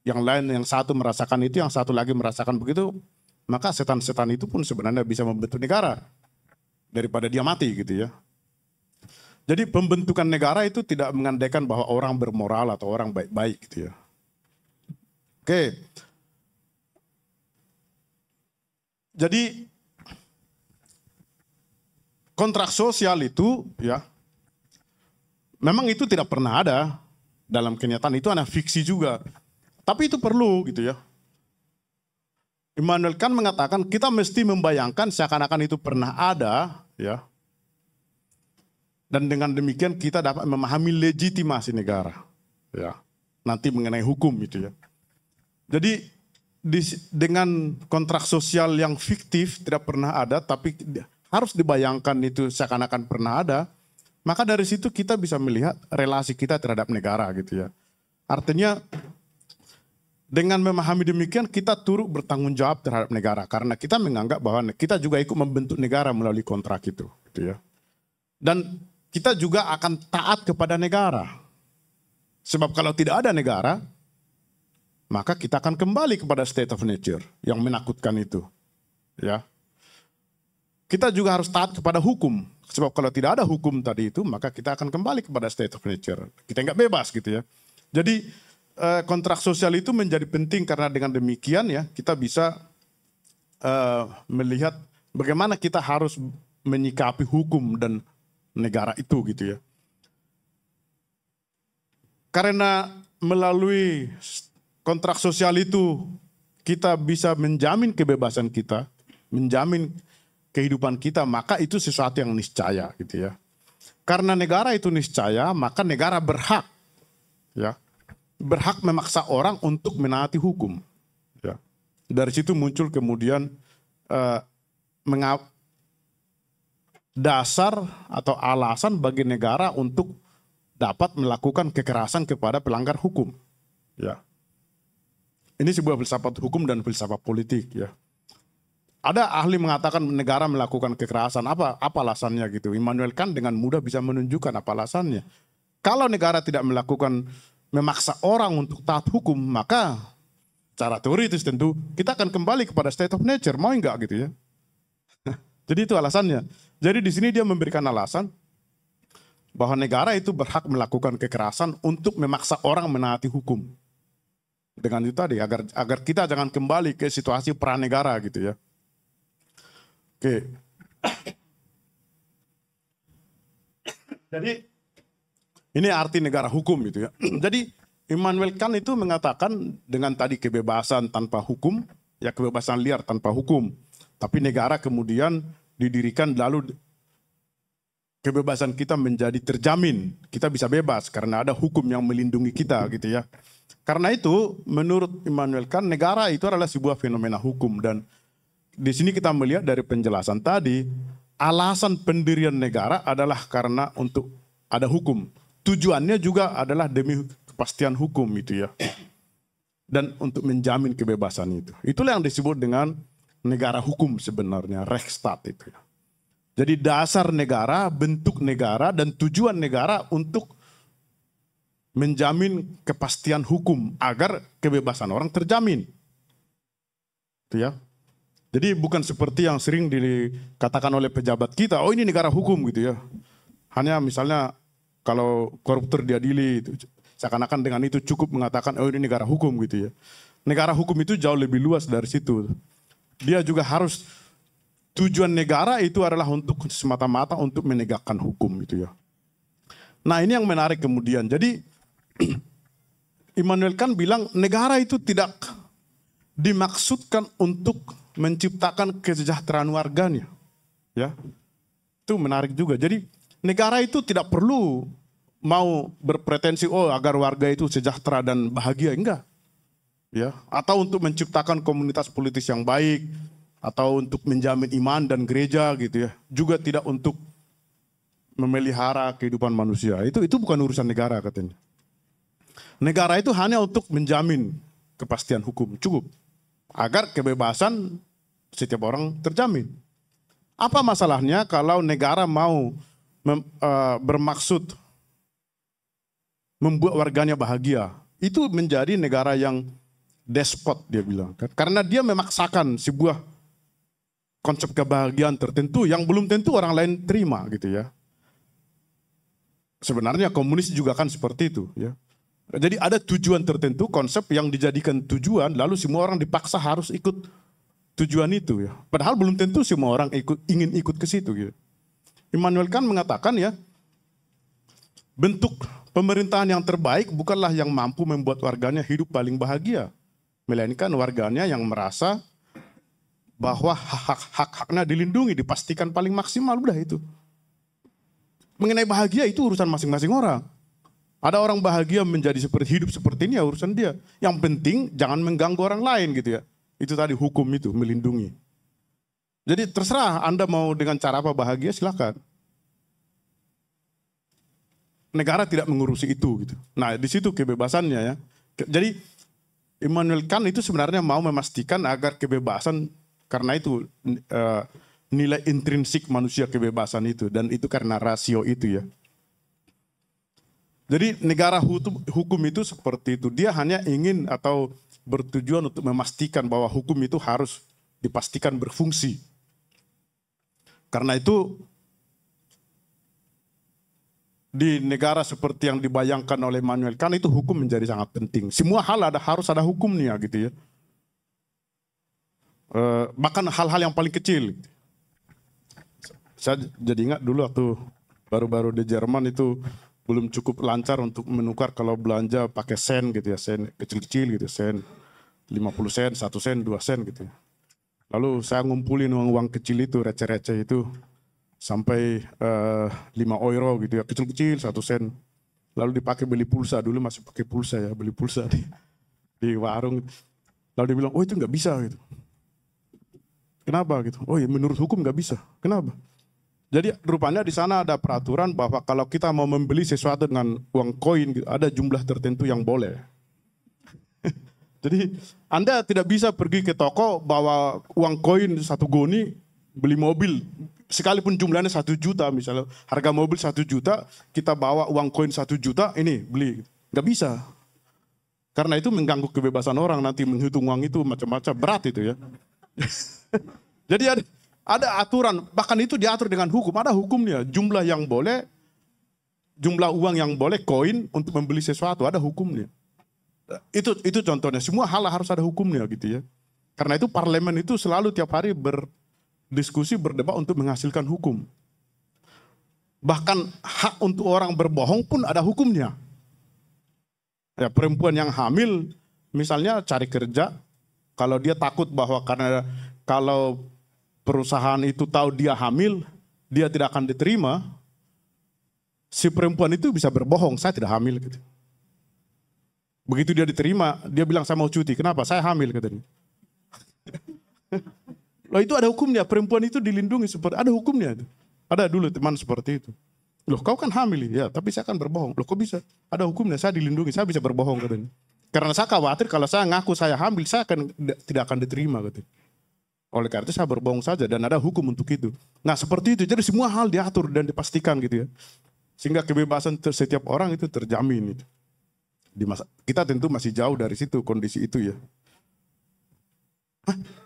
yang lain yang satu merasakan itu, yang satu lagi merasakan begitu, maka setan-setan itu pun sebenarnya bisa membentuk negara daripada dia mati gitu ya. Jadi pembentukan negara itu tidak mengandaikan bahwa orang bermoral atau orang baik-baik gitu ya. Oke. Jadi kontrak sosial itu ya memang itu tidak pernah ada dalam kenyataan, itu hanya fiksi juga. Tapi itu perlu gitu ya. Immanuel Kant mengatakan kita mesti membayangkan seakan-akan itu pernah ada ya. Dan dengan demikian kita dapat memahami legitimasi negara ya. Nanti mengenai hukum itu ya. Jadi dengan kontrak sosial yang fiktif tidak pernah ada tapi harus dibayangkan itu seakan-akan pernah ada, maka dari situ kita bisa melihat relasi kita terhadap negara gitu ya. Artinya dengan memahami demikian kita turut bertanggung jawab terhadap negara karena kita menganggap bahwa kita juga ikut membentuk negara melalui kontrak itu gitu ya. Dan kita juga akan taat kepada negara. Sebab kalau tidak ada negara, maka kita akan kembali kepada state of nature yang menakutkan itu. Ya. Kita juga harus taat kepada hukum. Sebab kalau tidak ada hukum tadi itu, maka kita akan kembali kepada state of nature. Kita nggak bebas gitu ya. Jadi kontrak sosial itu menjadi penting karena dengan demikian ya kita bisa melihat bagaimana kita harus menyikapi hukum dan negara itu gitu ya. Karena melalui kontrak sosial itu kita bisa menjamin kebebasan kita, menjamin kehidupan kita, maka itu sesuatu yang niscaya gitu ya. Karena negara itu niscaya, maka negara berhak ya, berhak memaksa orang untuk menaati hukum. Ya. Dari situ muncul kemudian dasar atau alasan bagi negara untuk dapat melakukan kekerasan kepada pelanggar hukum. Ya. Ini sebuah filsafat hukum dan filsafat politik ya. Ada ahli mengatakan negara melakukan kekerasan, apa alasannya gitu. Immanuel Kant dengan mudah bisa menunjukkan apa alasannya. Kalau negara tidak melakukan memaksa orang untuk taat hukum, maka secara teoritis tentu kita akan kembali kepada state of nature, mau enggak gitu ya. Jadi itu alasannya. Jadi di sini dia memberikan alasan bahwa negara itu berhak melakukan kekerasan untuk memaksa orang menaati hukum. Dengan itu tadi agar kita jangan kembali ke situasi pranegara gitu ya. Oke. Jadi ini arti negara hukum gitu ya. Jadi Immanuel Kant itu mengatakan dengan tadi kebebasan tanpa hukum, ya kebebasan liar tanpa hukum. Tapi negara kemudian didirikan lalu kebebasan kita menjadi terjamin. Kita bisa bebas karena ada hukum yang melindungi kita gitu ya. Karena itu menurut Immanuel Kant negara itu adalah sebuah fenomena hukum dan di sini kita melihat dari penjelasan tadi alasan pendirian negara adalah karena untuk ada hukum. Tujuannya juga adalah demi kepastian hukum itu ya. Dan untuk menjamin kebebasan itu. Itulah yang disebut dengan negara hukum sebenarnya, Rechtsstaat itu ya. Jadi dasar negara, bentuk negara dan tujuan negara untuk menjamin kepastian hukum agar kebebasan orang terjamin. Itu ya. Jadi bukan seperti yang sering dikatakan oleh pejabat kita, oh ini negara hukum gitu ya. Hanya misalnya kalau koruptor diadili, seakan-akan dengan itu cukup mengatakan oh ini negara hukum gitu ya. Negara hukum itu jauh lebih luas dari situ. Dia juga harus, tujuan negara itu adalah untuk semata-mata untuk menegakkan hukum gitu ya. Nah ini yang menarik kemudian. Jadi Immanuel Kant bilang negara itu tidak dimaksudkan untuk menciptakan kesejahteraan warganya. Ya, itu menarik juga. Jadi negara itu tidak perlu mau berpretensi agar warga itu sejahtera dan bahagia, enggak. Ya, atau untuk menciptakan komunitas politis yang baik, atau untuk menjamin iman dan gereja gitu ya. Juga tidak untuk memelihara kehidupan manusia. Itu bukan urusan negara katanya. Negara itu hanya untuk menjamin kepastian hukum, cukup. Agar kebebasan setiap orang terjamin. Apa masalahnya kalau negara mau bermaksud membuat warganya bahagia? Itu menjadi negara yang despot, dia bilang. Karena dia memaksakan sebuah konsep kebahagiaan tertentu yang belum tentu orang lain terima gitu ya. Sebenarnya komunis juga kan seperti itu ya. Jadi ada tujuan tertentu, konsep yang dijadikan tujuan, lalu semua orang dipaksa harus ikut tujuan itu ya. Padahal belum tentu semua orang ingin ikut ke situ gitu. Immanuel Kant mengatakan ya, bentuk pemerintahan yang terbaik bukanlah yang mampu membuat warganya hidup paling bahagia, melainkan warganya yang merasa bahwa hak-haknya dilindungi, dipastikan paling maksimal, udah itu. Mengenai bahagia itu urusan masing-masing orang. Ada orang bahagia menjadi hidup seperti ini ya urusan dia. Yang penting jangan mengganggu orang lain gitu ya. Itu tadi hukum itu, melindungi. Jadi terserah Anda mau dengan cara apa bahagia, silakan. Negara tidak mengurusi itu gitu. Nah, di situ kebebasannya ya. Jadi Immanuel Kant itu sebenarnya mau memastikan agar kebebasan, karena itu nilai intrinsik manusia kebebasan itu, dan itu karena rasio itu ya. Jadi negara hukum itu seperti itu. Dia hanya ingin atau bertujuan untuk memastikan bahwa hukum itu harus dipastikan berfungsi. Karena itu di negara seperti yang dibayangkan oleh Immanuel Kant itu hukum menjadi sangat penting. Semua hal harus ada hukumnya gitu ya. Bahkan hal-hal yang paling kecil. Saya jadi ingat dulu waktu baru-baru di Jerman itu belum cukup lancar untuk menukar kalau belanja pakai sen gitu ya, sen kecil-kecil gitu, sen 50 sen, 1 sen, 2 sen gitu ya. Lalu saya ngumpulin uang-uang kecil itu, receh-receh itu sampai 5 euro gitu ya, kecil-kecil 1 sen. Lalu dipakai beli pulsa, dulu masih pakai pulsa ya, beli pulsa di warung. Lalu dia bilang, oh itu nggak bisa gitu. Kenapa gitu? Oh ya menurut hukum nggak bisa. Kenapa? Jadi rupanya di sana ada peraturan bahwa kalau kita mau membeli sesuatu dengan uang koin, ada jumlah tertentu yang boleh. Jadi Anda tidak bisa pergi ke toko bawa uang koin 1 goni beli mobil. Sekalipun jumlahnya 1 juta misalnya, harga mobil 1 juta, kita bawa uang koin 1 juta, ini beli. Nggak bisa. Karena itu mengganggu kebebasan orang, nanti menghitung uang itu macam-macam, berat itu ya. Jadi ada aturan, bahkan itu diatur dengan hukum, ada hukumnya. Jumlah yang boleh, jumlah uang yang boleh, koin untuk membeli sesuatu, ada hukumnya. Itu contohnya, semua hal harus ada hukumnya gitu ya. Karena itu parlemen itu selalu tiap hari berdiskusi, berdebat untuk menghasilkan hukum. Bahkan hak untuk orang berbohong pun ada hukumnya. Ya, perempuan yang hamil, misalnya cari kerja, kalau dia takut bahwa karena kalau perusahaan itu tahu dia hamil, dia tidak akan diterima, si perempuan itu bisa berbohong, saya tidak hamil gitu. Begitu dia diterima, dia bilang saya mau cuti, kenapa? Saya hamil katanya. Loh itu ada hukumnya, perempuan itu dilindungi, ada hukumnya. Ada dulu teman seperti itu. Loh kau kan hamil, ya tapi saya akan berbohong. Loh kok bisa? Ada hukumnya, saya dilindungi, saya bisa berbohong katanya. Karena saya khawatir kalau saya ngaku saya hamil, saya tidak akan diterima katanya. Oleh karena itu saya berbohong saja dan ada hukum untuk itu. Nah seperti itu, jadi semua hal diatur dan dipastikan gitu ya. Sehingga kebebasan setiap orang itu terjamin. Itu. Kita tentu masih jauh dari situ, kondisi itu ya.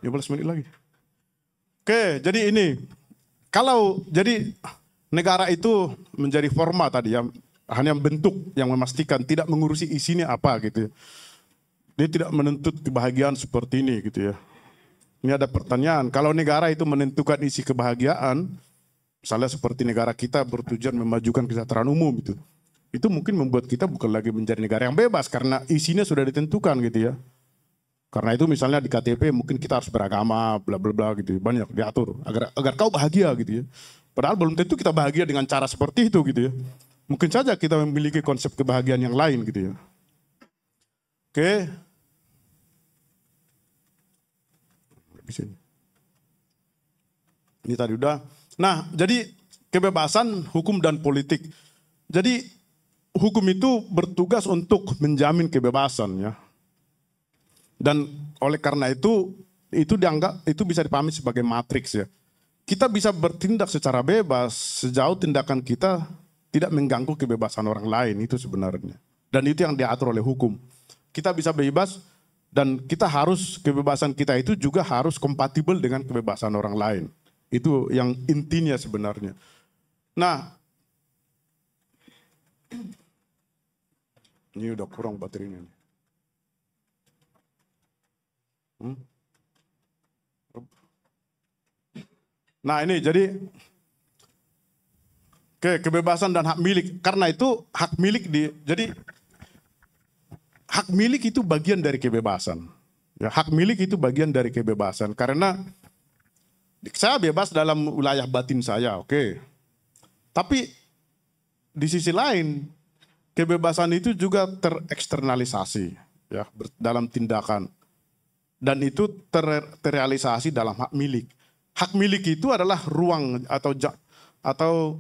15 menit lagi. Oke, jadi ini. Kalau jadi negara itu menjadi formal tadi ya. Hanya bentuk yang memastikan, tidak mengurusi isinya apa gitu ya. Dia tidak menuntut kebahagiaan seperti ini gitu ya. Ini ada pertanyaan, kalau negara itu menentukan isi kebahagiaan, misalnya seperti negara kita bertujuan memajukan kesejahteraan umum itu mungkin membuat kita bukan lagi menjadi negara yang bebas karena isinya sudah ditentukan gitu ya. Karena itu misalnya di KTP mungkin kita harus beragama, bla bla bla gitu, banyak diatur agar kau bahagia gitu ya. Padahal belum tentu kita bahagia dengan cara seperti itu gitu ya. Mungkin saja kita memiliki konsep kebahagiaan yang lain gitu ya. Oke. Ini tadi udah. Nah, jadi kebebasan hukum dan politik. Jadi hukum itu bertugas untuk menjamin kebebasan ya. Dan oleh karena itu dianggap itu bisa dipahami sebagai matriks ya. Kita bisa bertindak secara bebas sejauh tindakan kita tidak mengganggu kebebasan orang lain itu sebenarnya. Dan itu yang diatur oleh hukum. Kita bisa bebas dan kebebasan kita itu juga harus kompatibel dengan kebebasan orang lain. Itu yang intinya sebenarnya. Nah, ini udah kurang baterainya. Nah ini jadi kebebasan dan hak milik. Karena itu hak milik jadi hak milik itu bagian dari kebebasan. Ya, hak milik itu bagian dari kebebasan. Karena saya bebas dalam wilayah batin saya, oke. Tapi di sisi lain kebebasan itu juga tereksternalisasi ya dalam tindakan. Dan itu terrealisasi dalam hak milik. Hak milik itu adalah ruang atau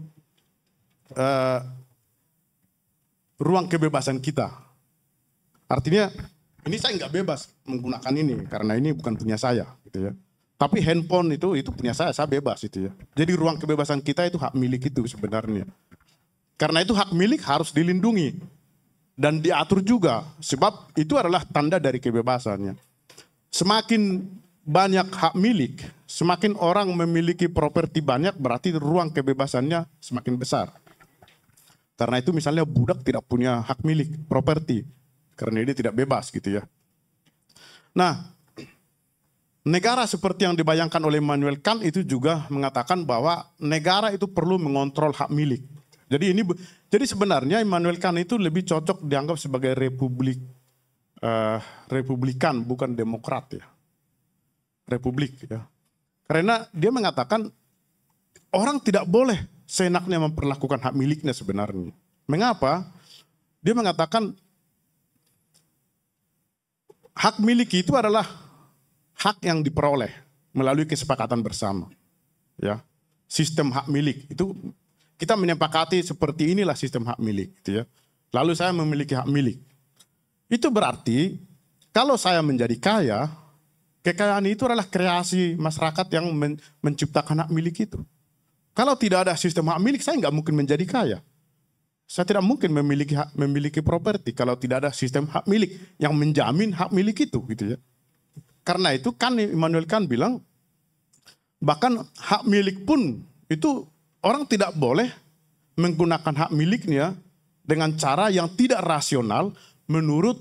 ruang kebebasan kita. Artinya ini saya nggak bebas menggunakan ini karena ini bukan punya saya, gitu ya. Tapi handphone itu punya saya bebas itu ya. Jadi ruang kebebasan kita itu hak milik itu sebenarnya. Karena itu hak milik harus dilindungi dan diatur juga, sebab itu adalah tanda dari kebebasannya. Semakin banyak hak milik, semakin orang memiliki properti banyak, berarti ruang kebebasannya semakin besar. Karena itu misalnya budak tidak punya hak milik, properti, karena dia tidak bebas gitu ya. Nah, negara seperti yang dibayangkan oleh Immanuel Kant itu juga mengatakan bahwa negara itu perlu mengontrol hak milik. Jadi sebenarnya Immanuel Kant itu lebih cocok dianggap sebagai republikan, bukan demokrat ya. Republik ya. Karena dia mengatakan orang tidak boleh seenaknya memperlakukan hak miliknya sebenarnya. Mengapa? Dia mengatakan hak milik itu adalah hak yang diperoleh melalui kesepakatan bersama. Ya. Sistem hak milik itu kita menyepakati seperti inilah sistem hak milik gitu ya. Lalu saya memiliki hak milik. Itu berarti kalau saya menjadi kaya, kekayaan itu adalah kreasi masyarakat yang menciptakan hak milik itu. Kalau tidak ada sistem hak milik, saya nggak mungkin menjadi kaya. Saya tidak mungkin memiliki properti kalau tidak ada sistem hak milik yang menjamin hak milik itu, gitu ya. Karena itu kan Immanuel Kant bilang, bahkan hak milik pun itu orang tidak boleh menggunakan hak miliknya dengan cara yang tidak rasional menurut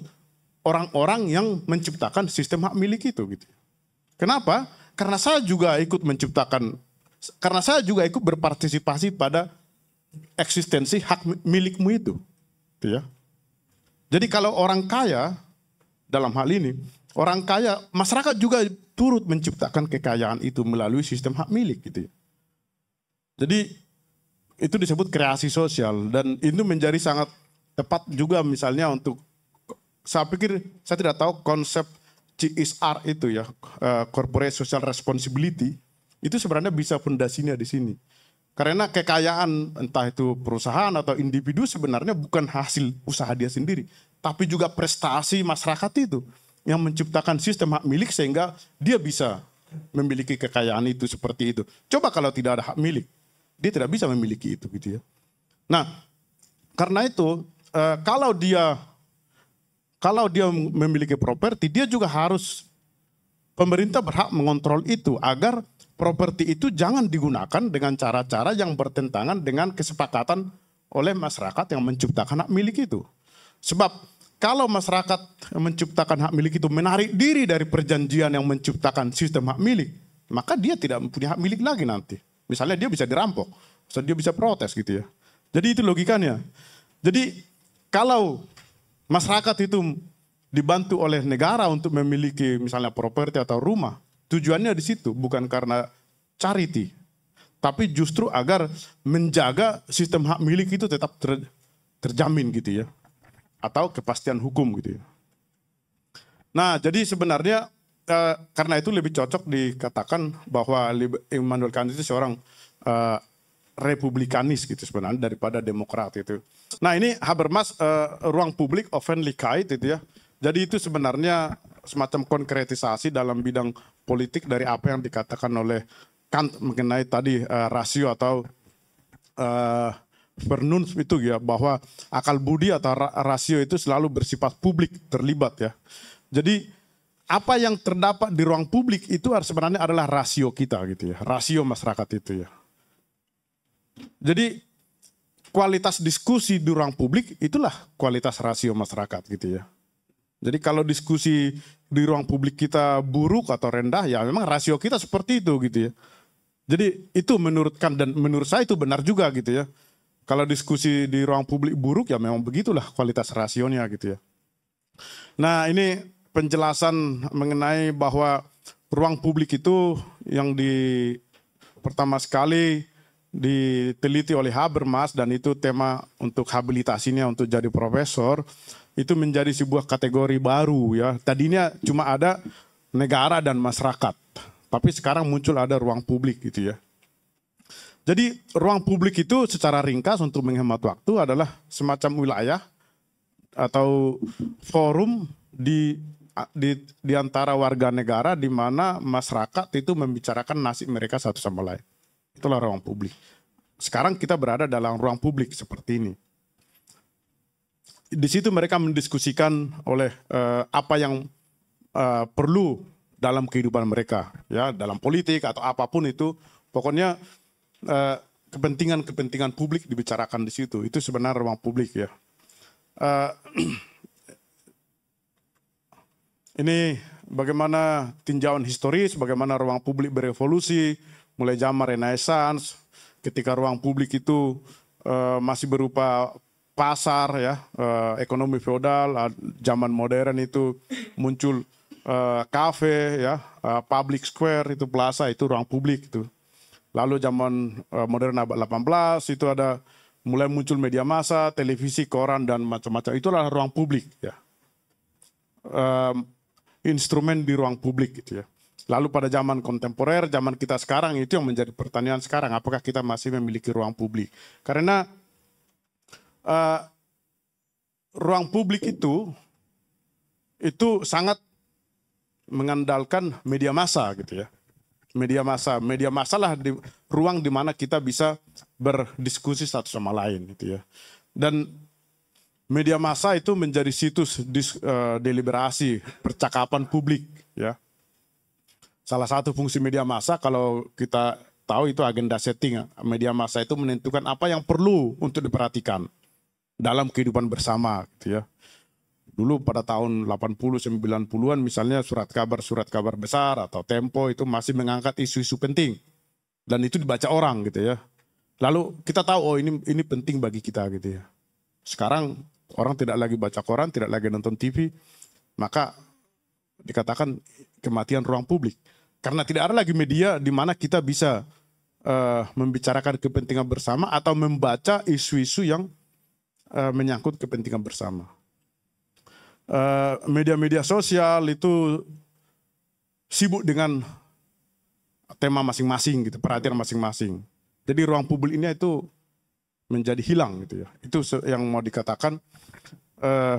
orang-orang yang menciptakan sistem hak milik itu. Gitu. Kenapa? Karena saya juga ikut berpartisipasi pada eksistensi hak milikmu itu. Gitu ya. Jadi kalau orang kaya, dalam hal ini, orang kaya, masyarakat juga turut menciptakan kekayaan itu melalui sistem hak milik. Gitu ya. Jadi itu disebut kreasi sosial dan itu menjadi sangat tepat juga misalnya untuk, saya pikir, saya tidak tahu konsep CSR itu ya, Corporate Social Responsibility, itu sebenarnya bisa fondasinya di sini. Karena kekayaan entah itu perusahaan atau individu sebenarnya bukan hasil usaha dia sendiri, tapi juga prestasi masyarakat itu yang menciptakan sistem hak milik sehingga dia bisa memiliki kekayaan itu seperti itu. Coba kalau tidak ada hak milik, dia tidak bisa memiliki itu gitu ya. Nah, karena itu kalau dia memiliki properti, dia juga harus, pemerintah berhak mengontrol itu agar properti itu jangan digunakan dengan cara-cara yang bertentangan dengan kesepakatan oleh masyarakat yang menciptakan hak milik itu. Sebab kalau masyarakat yang menciptakan hak milik itu menarik diri dari perjanjian yang menciptakan sistem hak milik, maka dia tidak punya hak milik lagi nanti. Misalnya dia bisa dirampok, dia bisa protes gitu ya. Jadi itu logikanya. Jadi kalau masyarakat itu dibantu oleh negara untuk memiliki misalnya properti atau rumah, tujuannya di situ bukan karena charity, tapi justru agar menjaga sistem hak milik itu tetap terjamin gitu ya, atau kepastian hukum gitu ya. Nah, jadi sebenarnya karena itu lebih cocok dikatakan bahwa Immanuel Kant itu seorang republikanis gitu sebenarnya daripada demokrat itu. Nah, ini Habermas ruang publik Öffentlichkeit itu ya. Jadi itu sebenarnya semacam konkretisasi dalam bidang politik dari apa yang dikatakan oleh Kant mengenai tadi rasio atau Vernunft itu ya, bahwa akal budi atau rasio itu selalu bersifat publik, terlibat ya. Jadi apa yang terdapat di ruang publik itu sebenarnya adalah rasio kita gitu ya, rasio masyarakat itu ya. Jadi kualitas diskusi di ruang publik itulah kualitas rasio masyarakat gitu ya. Jadi kalau diskusi di ruang publik kita buruk atau rendah ya memang rasio kita seperti itu gitu ya. Jadi itu menurutkan dan menurut saya itu benar juga gitu ya. Kalau diskusi di ruang publik buruk ya memang begitulah kualitas rasionya gitu ya. Nah, ini penjelasan mengenai bahwa ruang publik itu yang pertama sekali diteliti oleh Habermas dan itu tema untuk habilitasinya untuk jadi profesor, itu menjadi sebuah kategori baru ya. Tadinya cuma ada negara dan masyarakat, tapi sekarang muncul ada ruang publik gitu ya. Jadi ruang publik itu secara ringkas untuk menghemat waktu adalah semacam wilayah atau forum di antara warga negara di mana masyarakat itu membicarakan nasib mereka satu sama lain. Itulah ruang publik. Sekarang kita berada dalam ruang publik seperti ini. Di situ mereka mendiskusikan oleh apa yang perlu dalam kehidupan mereka, ya, dalam politik atau apapun itu, pokoknya kepentingan-kepentingan publik dibicarakan di situ. Itu sebenarnya ruang publik ya. Ini bagaimana tinjauan historis, bagaimana ruang publik berevolusi, mulai zaman Renaissance, ketika ruang publik itu masih berupa pasar ya, ekonomi feodal, zaman modern itu muncul kafe ya, public square itu plaza itu ruang publik itu. Lalu zaman modern abad 18 itu ada mulai muncul media massa, televisi, koran dan macam-macam. Itulah ruang publik ya. Instrumen di ruang publik gitu ya. Lalu pada zaman kontemporer, zaman kita sekarang itu yang menjadi pertanyaan sekarang, apakah kita masih memiliki ruang publik? Karena ruang publik itu sangat mengandalkan media massa gitu ya. Media massa lah ruang di mana kita bisa berdiskusi satu sama lain gitu ya. Dan media massa itu menjadi situs deliberasi, percakapan publik ya. Salah satu fungsi media massa kalau kita tahu itu agenda setting. Media massa itu menentukan apa yang perlu untuk diperhatikan dalam kehidupan bersama gitu ya. Dulu pada tahun 80-90-an misalnya surat kabar besar atau Tempo itu masih mengangkat isu-isu penting. Dan itu dibaca orang gitu ya. Lalu kita tahu oh ini penting bagi kita gitu ya. Sekarang orang tidak lagi baca koran, tidak lagi nonton TV, maka dikatakan kematian ruang publik. Karena tidak ada lagi media di mana kita bisa membicarakan kepentingan bersama atau membaca isu-isu yang menyangkut kepentingan bersama. Media-media sosial itu sibuk dengan tema masing-masing gitu, perhatian masing-masing. Jadi ruang publik ini itu menjadi hilang gitu ya. Itu yang mau dikatakan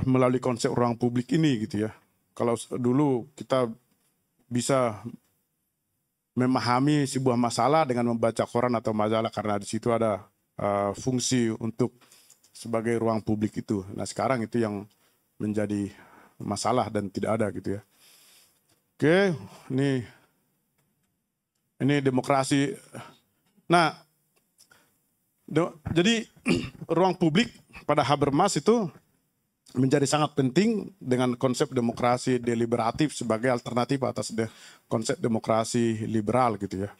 melalui konsep ruang publik ini gitu ya. Kalau dulu kita bisa memahami sebuah masalah dengan membaca koran atau majalah karena di situ ada fungsi untuk sebagai ruang publik itu. Nah sekarang itu yang menjadi masalah dan tidak ada gitu ya. Oke, ini demokrasi. Nah, jadi ruang publik pada Habermas itu menjadi sangat penting dengan konsep demokrasi deliberatif sebagai alternatif atas konsep demokrasi liberal gitu ya.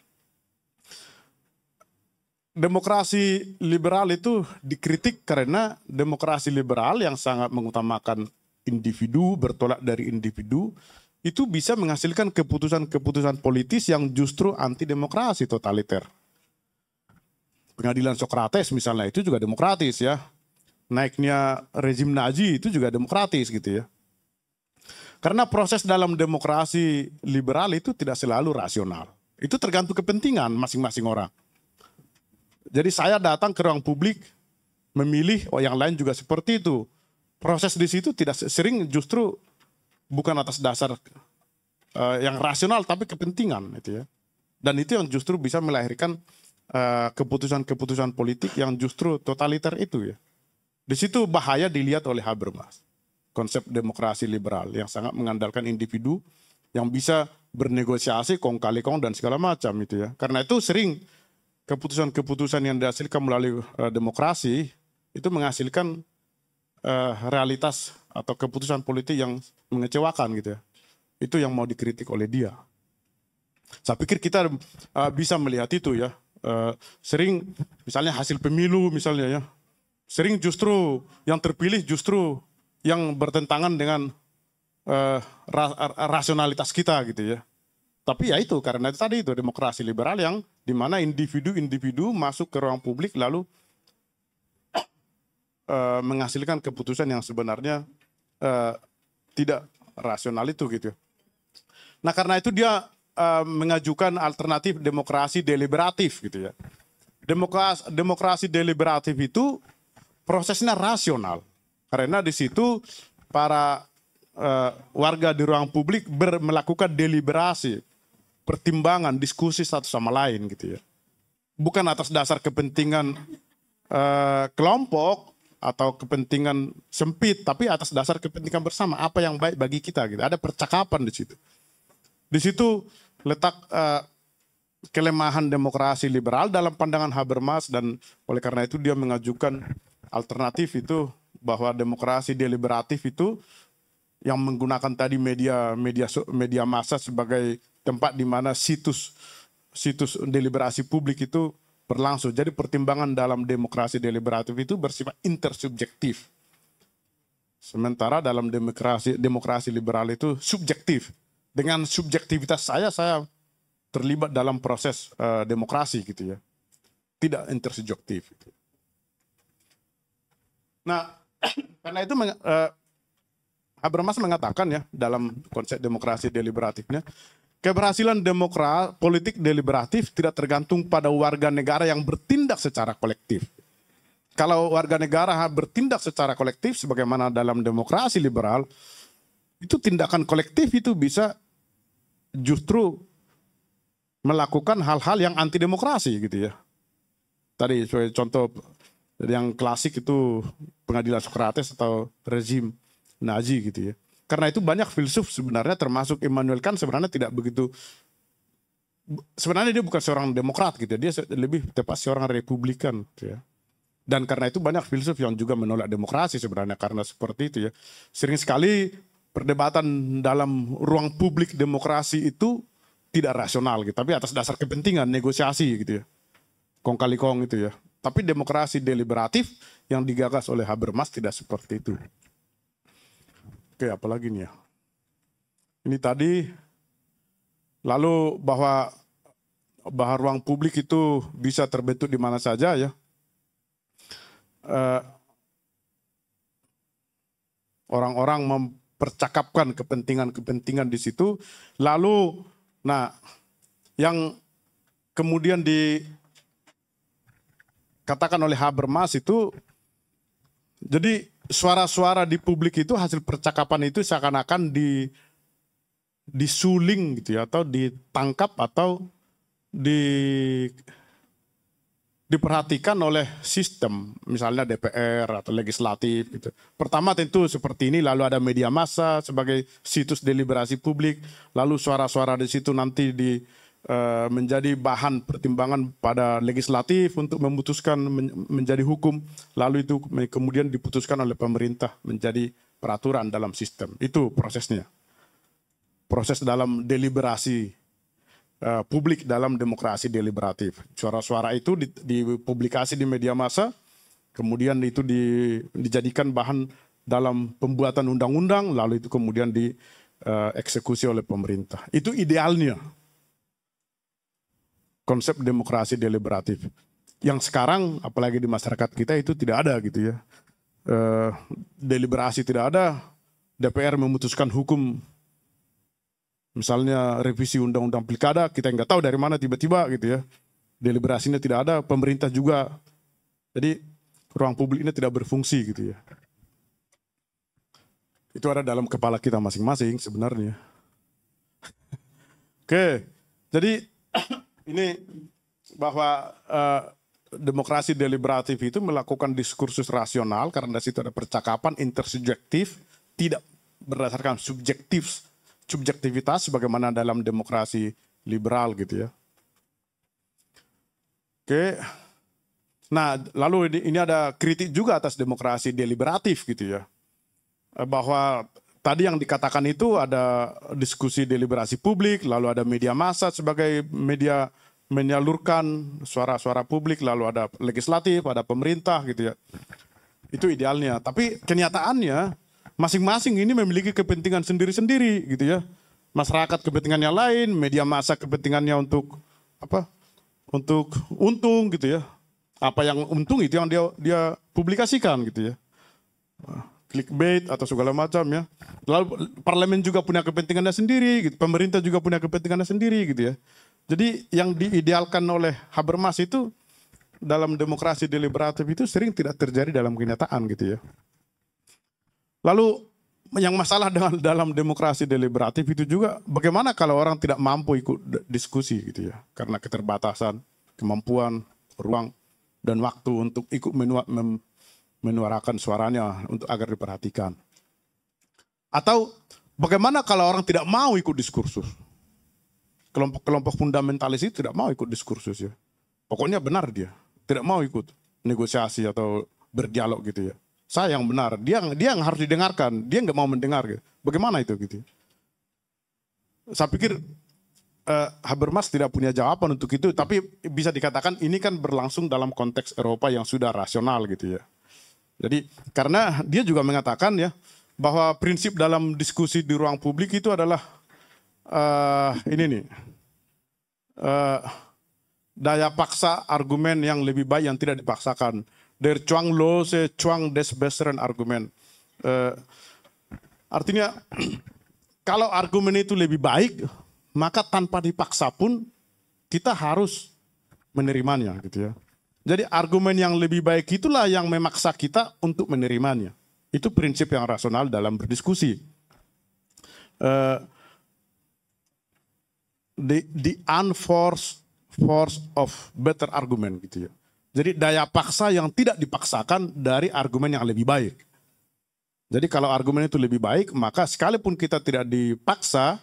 Demokrasi liberal itu dikritik karena demokrasi liberal yang sangat mengutamakan individu, bertolak dari individu, itu bisa menghasilkan keputusan-keputusan politis yang justru anti demokrasi totaliter. Pengadilan Sokrates misalnya itu juga demokratis ya. Naiknya rezim Nazi itu juga demokratis gitu ya. Karena proses dalam demokrasi liberal itu tidak selalu rasional. Itu tergantung kepentingan masing-masing orang. Jadi saya datang ke ruang publik memilih, yang lain juga seperti itu. Proses di situ tidak sering justru bukan atas dasar yang rasional tapi kepentingan itu ya. Dan itu yang justru bisa melahirkan keputusan-keputusan politik yang justru totaliter itu ya. Di situ bahaya dilihat oleh Habermas. Konsep demokrasi liberal yang sangat mengandalkan individu yang bisa bernegosiasi kong kali kong dan segala macam itu ya. Karena itu sering keputusan-keputusan yang dihasilkan melalui demokrasi itu menghasilkan realitas atau keputusan politik yang mengecewakan gitu ya. Itu yang mau dikritik oleh dia. Saya pikir kita bisa melihat itu ya. Sering misalnya hasil pemilu misalnya ya. Sering justru yang terpilih justru yang bertentangan dengan rasionalitas kita gitu ya. Tapi ya itu karena itu tadi itu demokrasi liberal yang dimana individu-individu masuk ke ruang publik lalu menghasilkan keputusan yang sebenarnya tidak rasional itu gitu. Nah karena itu dia mengajukan alternatif demokrasi deliberatif gitu ya. Demokrasi deliberatif itu prosesnya rasional karena di situ para warga di ruang publik melakukan deliberasi, pertimbangan, diskusi satu sama lain gitu ya. Bukan atas dasar kepentingan kelompok atau kepentingan sempit, tapi atas dasar kepentingan bersama, apa yang baik bagi kita gitu. Ada percakapan di situ. Di situ letak kelemahan demokrasi liberal dalam pandangan Habermas dan oleh karena itu dia mengajukan alternatif itu bahwa demokrasi deliberatif itu yang menggunakan tadi media massa sebagai tempat di mana situs deliberasi publik itu berlangsung. Jadi pertimbangan dalam demokrasi deliberatif itu bersifat intersubjektif. Sementara dalam demokrasi liberal itu subjektif. Dengan subjektivitas saya terlibat dalam proses demokrasi gitu ya. Tidak intersubjektif. Nah, karena itu Habermas mengatakan ya dalam konsep demokrasi deliberatifnya, keberhasilan politik deliberatif tidak tergantung pada warga negara yang bertindak secara kolektif. Kalau warga negara bertindak secara kolektif sebagaimana dalam demokrasi liberal, itu tindakan kolektif itu bisa justru melakukan hal-hal yang anti demokrasi gitu ya. Tadi sebagai contoh yang klasik itu pengadilan Sokrates atau rezim Nazi gitu ya. Karena itu banyak filsuf sebenarnya termasuk Immanuel Kant sebenarnya tidak begitu, sebenarnya dia bukan seorang demokrat gitu ya. Dia lebih tepat seorang republikan gitu ya. Dan karena itu banyak filsuf yang juga menolak demokrasi sebenarnya karena seperti itu ya. Sering sekali perdebatan dalam ruang publik demokrasi itu tidak rasional gitu, tapi atas dasar kepentingan negosiasi gitu ya. Kong kali kong itu ya. Tapi demokrasi deliberatif yang digagas oleh Habermas tidak seperti itu. Oke, apalagi nih ya. Ini tadi lalu bahwa ruang publik itu bisa terbentuk di mana saja ya. Orang-orang mempercakapkan kepentingan-kepentingan di situ. Lalu, nah, yang kemudian dikatakan oleh Habermas itu, jadi suara-suara di publik itu hasil percakapan itu seakan-akan disuling gitu ya, atau ditangkap atau diperhatikan oleh sistem, misalnya DPR atau legislatif gitu. Pertama tentu seperti ini, lalu ada media massa sebagai situs deliberasi publik, lalu suara-suara di situ nanti menjadi bahan pertimbangan pada legislatif untuk memutuskan menjadi hukum, lalu itu kemudian diputuskan oleh pemerintah menjadi peraturan dalam sistem. Itu prosesnya. Proses dalam deliberasi publik dalam demokrasi deliberatif. Suara-suara itu dipublikasi di media massa, kemudian itu dijadikan bahan dalam pembuatan undang-undang, lalu itu kemudian dieksekusi oleh pemerintah. Itu idealnya konsep demokrasi deliberatif. Yang sekarang apalagi di masyarakat kita itu tidak ada gitu ya. Deliberasi tidak ada, DPR memutuskan hukum, misalnya revisi undang-undang pilkada, kita nggak tahu dari mana tiba-tiba gitu ya. Deliberasinya tidak ada, pemerintah juga. Jadi ruang publik ini tidak berfungsi gitu ya. Itu ada dalam kepala kita masing-masing sebenarnya. Oke, jadi ini bahwa demokrasi deliberatif itu melakukan diskursus rasional karena di situ ada percakapan intersubjektif, tidak berdasarkan subjektivitas sebagaimana dalam demokrasi liberal gitu ya. Oke. Nah, lalu ini ada kritik juga atas demokrasi deliberatif gitu ya. Bahwa tadi yang dikatakan itu ada diskusi deliberasi publik, lalu ada media massa sebagai media menyalurkan suara-suara publik, lalu ada legislatif, ada pemerintah gitu ya. Itu idealnya. Tapi kenyataannya masing-masing ini memiliki kepentingan sendiri-sendiri gitu ya. Masyarakat kepentingannya lain, media massa kepentingannya untuk apa? Untuk untung gitu ya. Apa yang untung itu yang dia publikasikan gitu ya. Clickbait atau segala macam ya. Lalu parlemen juga punya kepentingannya sendiri, gitu. Pemerintah juga punya kepentingannya sendiri gitu ya. Jadi yang diidealkan oleh Habermas itu dalam demokrasi deliberatif itu sering tidak terjadi dalam kenyataan gitu ya. Lalu yang masalah dengan dalam demokrasi deliberatif itu juga bagaimana kalau orang tidak mampu ikut diskusi gitu ya. Karena keterbatasan, kemampuan, ruang, dan waktu untuk ikut menyuarakan suaranya untuk agar diperhatikan. Atau bagaimana kalau orang tidak mau ikut diskursus? Kelompok-kelompok fundamentalis itu tidak mau ikut diskursus ya. Pokoknya benar dia, tidak mau ikut negosiasi atau berdialog gitu ya. Saya yang benar, dia yang harus didengarkan, dia nggak mau mendengar gitu. Bagaimana itu gitu? Saya pikir Habermas tidak punya jawaban untuk itu, tapi bisa dikatakan ini kan berlangsung dalam konteks Eropa yang sudah rasional gitu ya. Jadi karena dia juga mengatakan ya bahwa prinsip dalam diskusi di ruang publik itu adalah ini nih daya paksa argumen yang lebih baik yang tidak dipaksakan. Der Zwang lose Zwang des besseren Argument. Artinya kalau argumen itu lebih baik, maka tanpa dipaksa pun kita harus menerimanya gitu ya. Jadi argumen yang lebih baik itulah yang memaksa kita untuk menerimanya. Itu prinsip yang rasional dalam berdiskusi. The unforced force of better argument gitu ya. Jadi daya paksa yang tidak dipaksakan dari argumen yang lebih baik. Jadi kalau argumen itu lebih baik, maka sekalipun kita tidak dipaksa,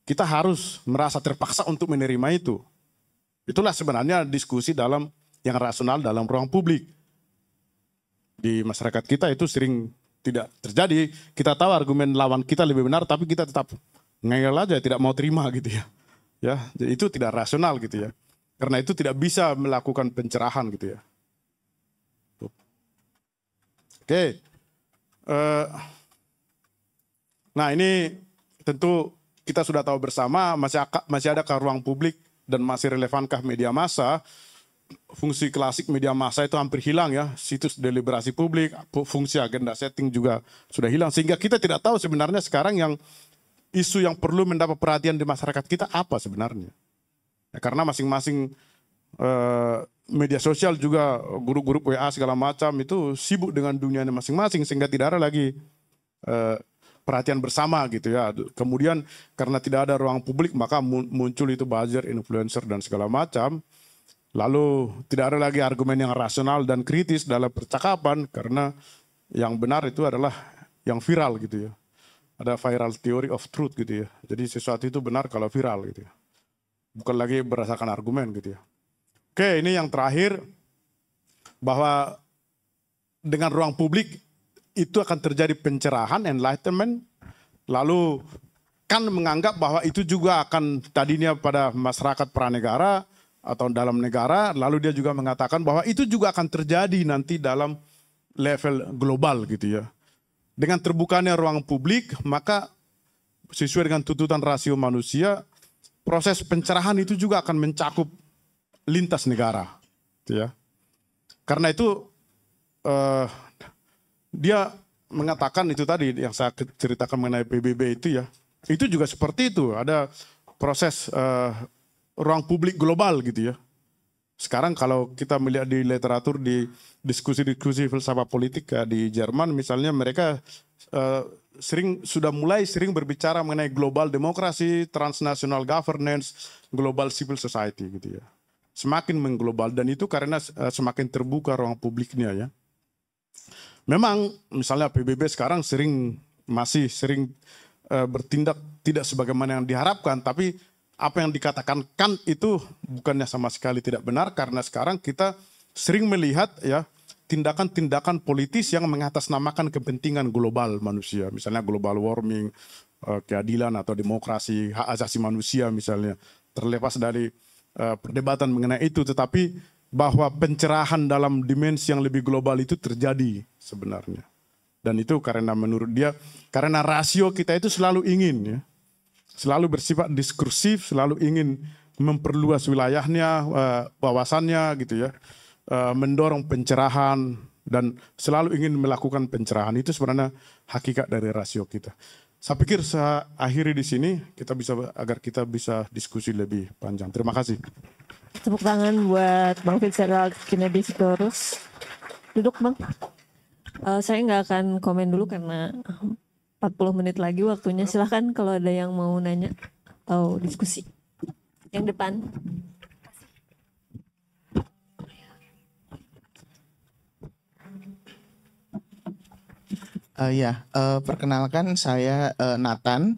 kita harus merasa terpaksa untuk menerima itu. Itulah sebenarnya diskusi dalam yang rasional dalam ruang publik. Di masyarakat kita itu sering tidak terjadi. Kita tahu argumen lawan kita lebih benar, tapi kita tetap ngeyel aja, tidak mau terima gitu ya. Ya, jadi itu tidak rasional gitu ya. Karena itu tidak bisa melakukan pencerahan gitu ya. Oke. Nah ini tentu kita sudah tahu bersama masih ada ruang publik dan masih relevankah media massa. Fungsi klasik media massa itu hampir hilang ya. Situs deliberasi publik, fungsi agenda setting juga sudah hilang. Sehingga kita tidak tahu sebenarnya sekarang yang isu yang perlu mendapat perhatian di masyarakat kita apa sebenarnya. Ya, karena masing-masing media sosial juga grup-grup WA segala macam itu sibuk dengan dunianya masing-masing sehingga tidak ada lagi perhatian bersama gitu ya. Kemudian karena tidak ada ruang publik maka muncul itu buzzer, influencer dan segala macam. Lalu tidak ada lagi argumen yang rasional dan kritis dalam percakapan karena yang benar itu adalah yang viral gitu ya. Ada viral theory of truth gitu ya. Jadi sesuatu itu benar kalau viral gitu ya. Bukan lagi berdasarkan argumen gitu ya. Oke, ini yang terakhir bahwa dengan ruang publik itu akan terjadi pencerahan, enlightenment. Lalu kan menganggap bahwa itu juga akan tadinya pada masyarakat pranegara atau dalam negara. Lalu dia juga mengatakan bahwa itu juga akan terjadi nanti dalam level global gitu ya. dengan terbukanya ruang publik, maka sesuai dengan tuntutan rasio manusia, proses pencerahan itu juga akan mencakup lintas negara, gitu ya. Karena itu dia mengatakan itu tadi yang saya ceritakan mengenai PBB itu ya, itu juga seperti itu, ada proses ruang publik global gitu ya. Sekarang kalau kita melihat di literatur, di diskusi-diskusi filsafat politik di Jerman misalnya, mereka sudah mulai sering berbicara mengenai global demokrasi, transnational governance, global civil society gitu ya. Semakin mengglobal, dan itu karena semakin terbuka ruang publiknya ya. Memang misalnya PBB sekarang masih sering bertindak tidak sebagaimana yang diharapkan, tapi apa yang dikatakan Kant itu bukannya sama sekali tidak benar, karena sekarang kita sering melihat ya tindakan-tindakan politis yang mengatasnamakan kepentingan global manusia, misalnya global warming, keadilan atau demokrasi, hak asasi manusia misalnya. Terlepas dari perdebatan mengenai itu, tetapi bahwa pencerahan dalam dimensi yang lebih global itu terjadi sebenarnya. Dan itu karena menurut dia, karena rasio kita itu selalu ingin ya, selalu bersifat diskursif, selalu ingin memperluas wilayahnya, wawasannya gitu ya, mendorong pencerahan dan selalu ingin melakukan pencerahan. Itu sebenarnya hakikat dari rasio kita. Saya pikir saya akhiri di sini, agar kita bisa diskusi lebih panjang. Terima kasih. Tepuk tangan buat Bang Fitzgerald Kennedy Sitorus. Duduk Bang. Saya nggak akan komen dulu karena 40 menit lagi waktunya. Silahkan kalau ada yang mau nanya atau diskusi. Yang depan. Perkenalkan saya Nathan.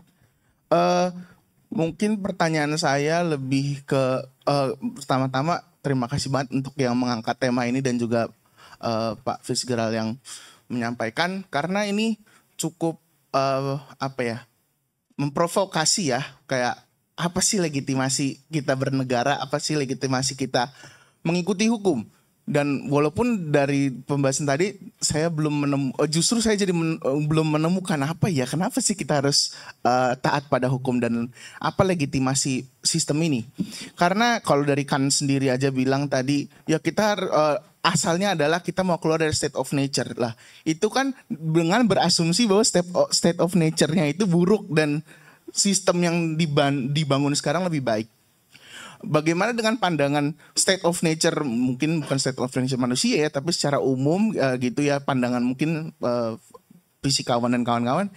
Mungkin pertanyaan saya lebih ke pertama-tama terima kasih banget untuk yang mengangkat tema ini dan juga Pak Fitzgerald yang menyampaikan, karena ini cukup memprovokasi ya, kayak apa sih legitimasi kita bernegara, apa sih legitimasi kita mengikuti hukum. Dan walaupun dari pembahasan tadi saya belum belum menemukan kenapa sih kita harus taat pada hukum dan apa legitimasi sistem ini. Karena kalau dari Kant sendiri aja bilang tadi, ya kita asalnya adalah kita mau keluar dari state of nature lah. Itu kan dengan berasumsi bahwa state of nature-nya itu buruk dan sistem yang dibangun sekarang lebih baik. Bagaimana dengan pandangan state of nature, mungkin bukan state of nature manusia ya, tapi secara umum gitu ya, pandangan mungkin fisikawan dan kawan-kawan.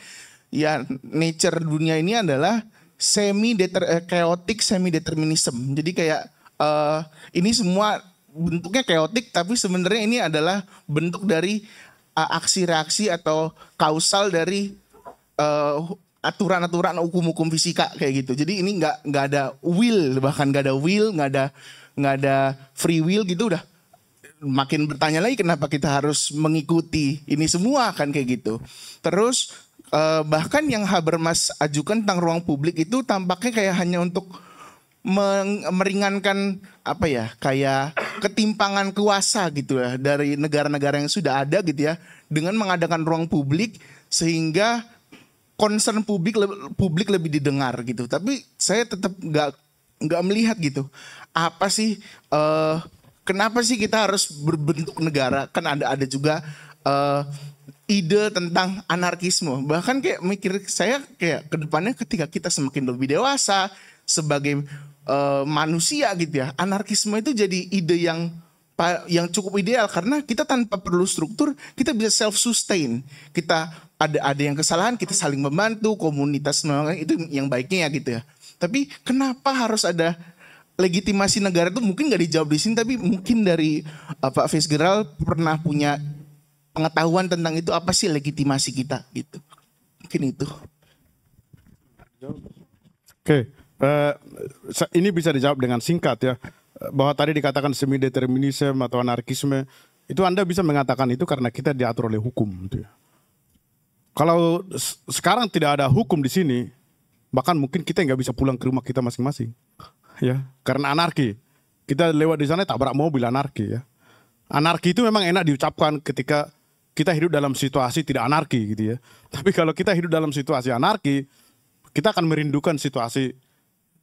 Ya, nature dunia ini adalah chaotic semi determinism. Jadi kayak ini semua bentuknya chaotic, tapi sebenarnya ini adalah bentuk dari aksi reaksi atau kausal dari aturan-aturan hukum-hukum fisika kayak gitu. Jadi ini nggak ada will, bahkan nggak ada free will gitu. Udah makin bertanya lagi kenapa kita harus mengikuti ini semua kan kayak gitu. Terus bahkan yang Habermas ajukan tentang ruang publik itu tampaknya kayak hanya untuk meringankan kayak ketimpangan kuasa gitu ya dari negara-negara yang sudah ada gitu ya, dengan mengadakan ruang publik sehingga concern publik lebih didengar gitu. Tapi saya tetap nggak melihat gitu. Apa sih kenapa sih kita harus berbentuk negara? Kan ada juga ide tentang anarkisme. Bahkan kayak saya kayak kedepannya ketika kita semakin lebih dewasa sebagai manusia gitu ya, anarkisme itu jadi ide yang cukup ideal karena kita tanpa perlu struktur kita bisa self sustain. Kita ada yang kesalahan kita saling membantu, komunitas itu yang baiknya ya gitu ya. Tapi kenapa harus ada legitimasi negara itu? Mungkin nggak dijawab di sini, tapi mungkin dari Pak Fitzgerald pernah punya pengetahuan tentang itu, apa sih legitimasi kita gitu. Mungkin itu. Oke, ini bisa dijawab dengan singkat ya. Bahwa tadi dikatakan semi determinisme atau anarkisme, itu Anda bisa mengatakan itu karena kita diatur oleh hukum gitu ya. Kalau sekarang tidak ada hukum di sini, bahkan mungkin kita nggak bisa pulang ke rumah kita masing-masing, ya, karena anarki. Kita lewat di sana tabrak mobil, anarki ya. Anarki itu memang enak diucapkan ketika kita hidup dalam situasi tidak anarki gitu ya. Tapi kalau kita hidup dalam situasi anarki, kita akan merindukan situasi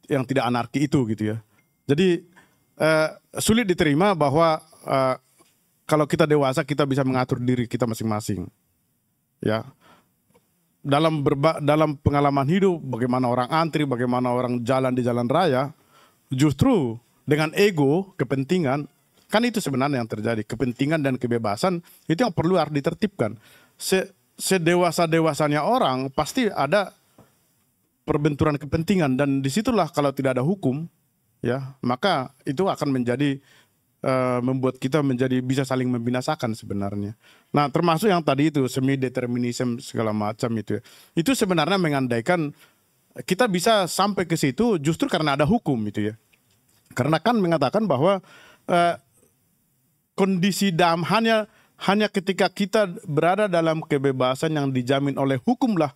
yang tidak anarki itu gitu ya. Jadi sulit diterima bahwa kalau kita dewasa kita bisa mengatur diri kita masing-masing. Ya. Dalam pengalaman hidup, bagaimana orang antri, bagaimana orang jalan di jalan raya, justru dengan ego, kepentingan, kan itu sebenarnya yang terjadi. Kepentingan dan kebebasan itu yang perlu harus ditertibkan. Sedewasa-dewasanya orang pasti ada perbenturan kepentingan, dan disitulah kalau tidak ada hukum, ya maka itu akan menjadi membuat kita menjadi bisa saling membinasakan sebenarnya. Nah termasuk yang tadi itu semi determinism segala macam itu, itu sebenarnya mengandaikan kita bisa sampai ke situ justru karena ada hukum itu ya. Karena kan mengatakan bahwa kondisi hanya ketika kita berada dalam kebebasan yang dijamin oleh hukumlah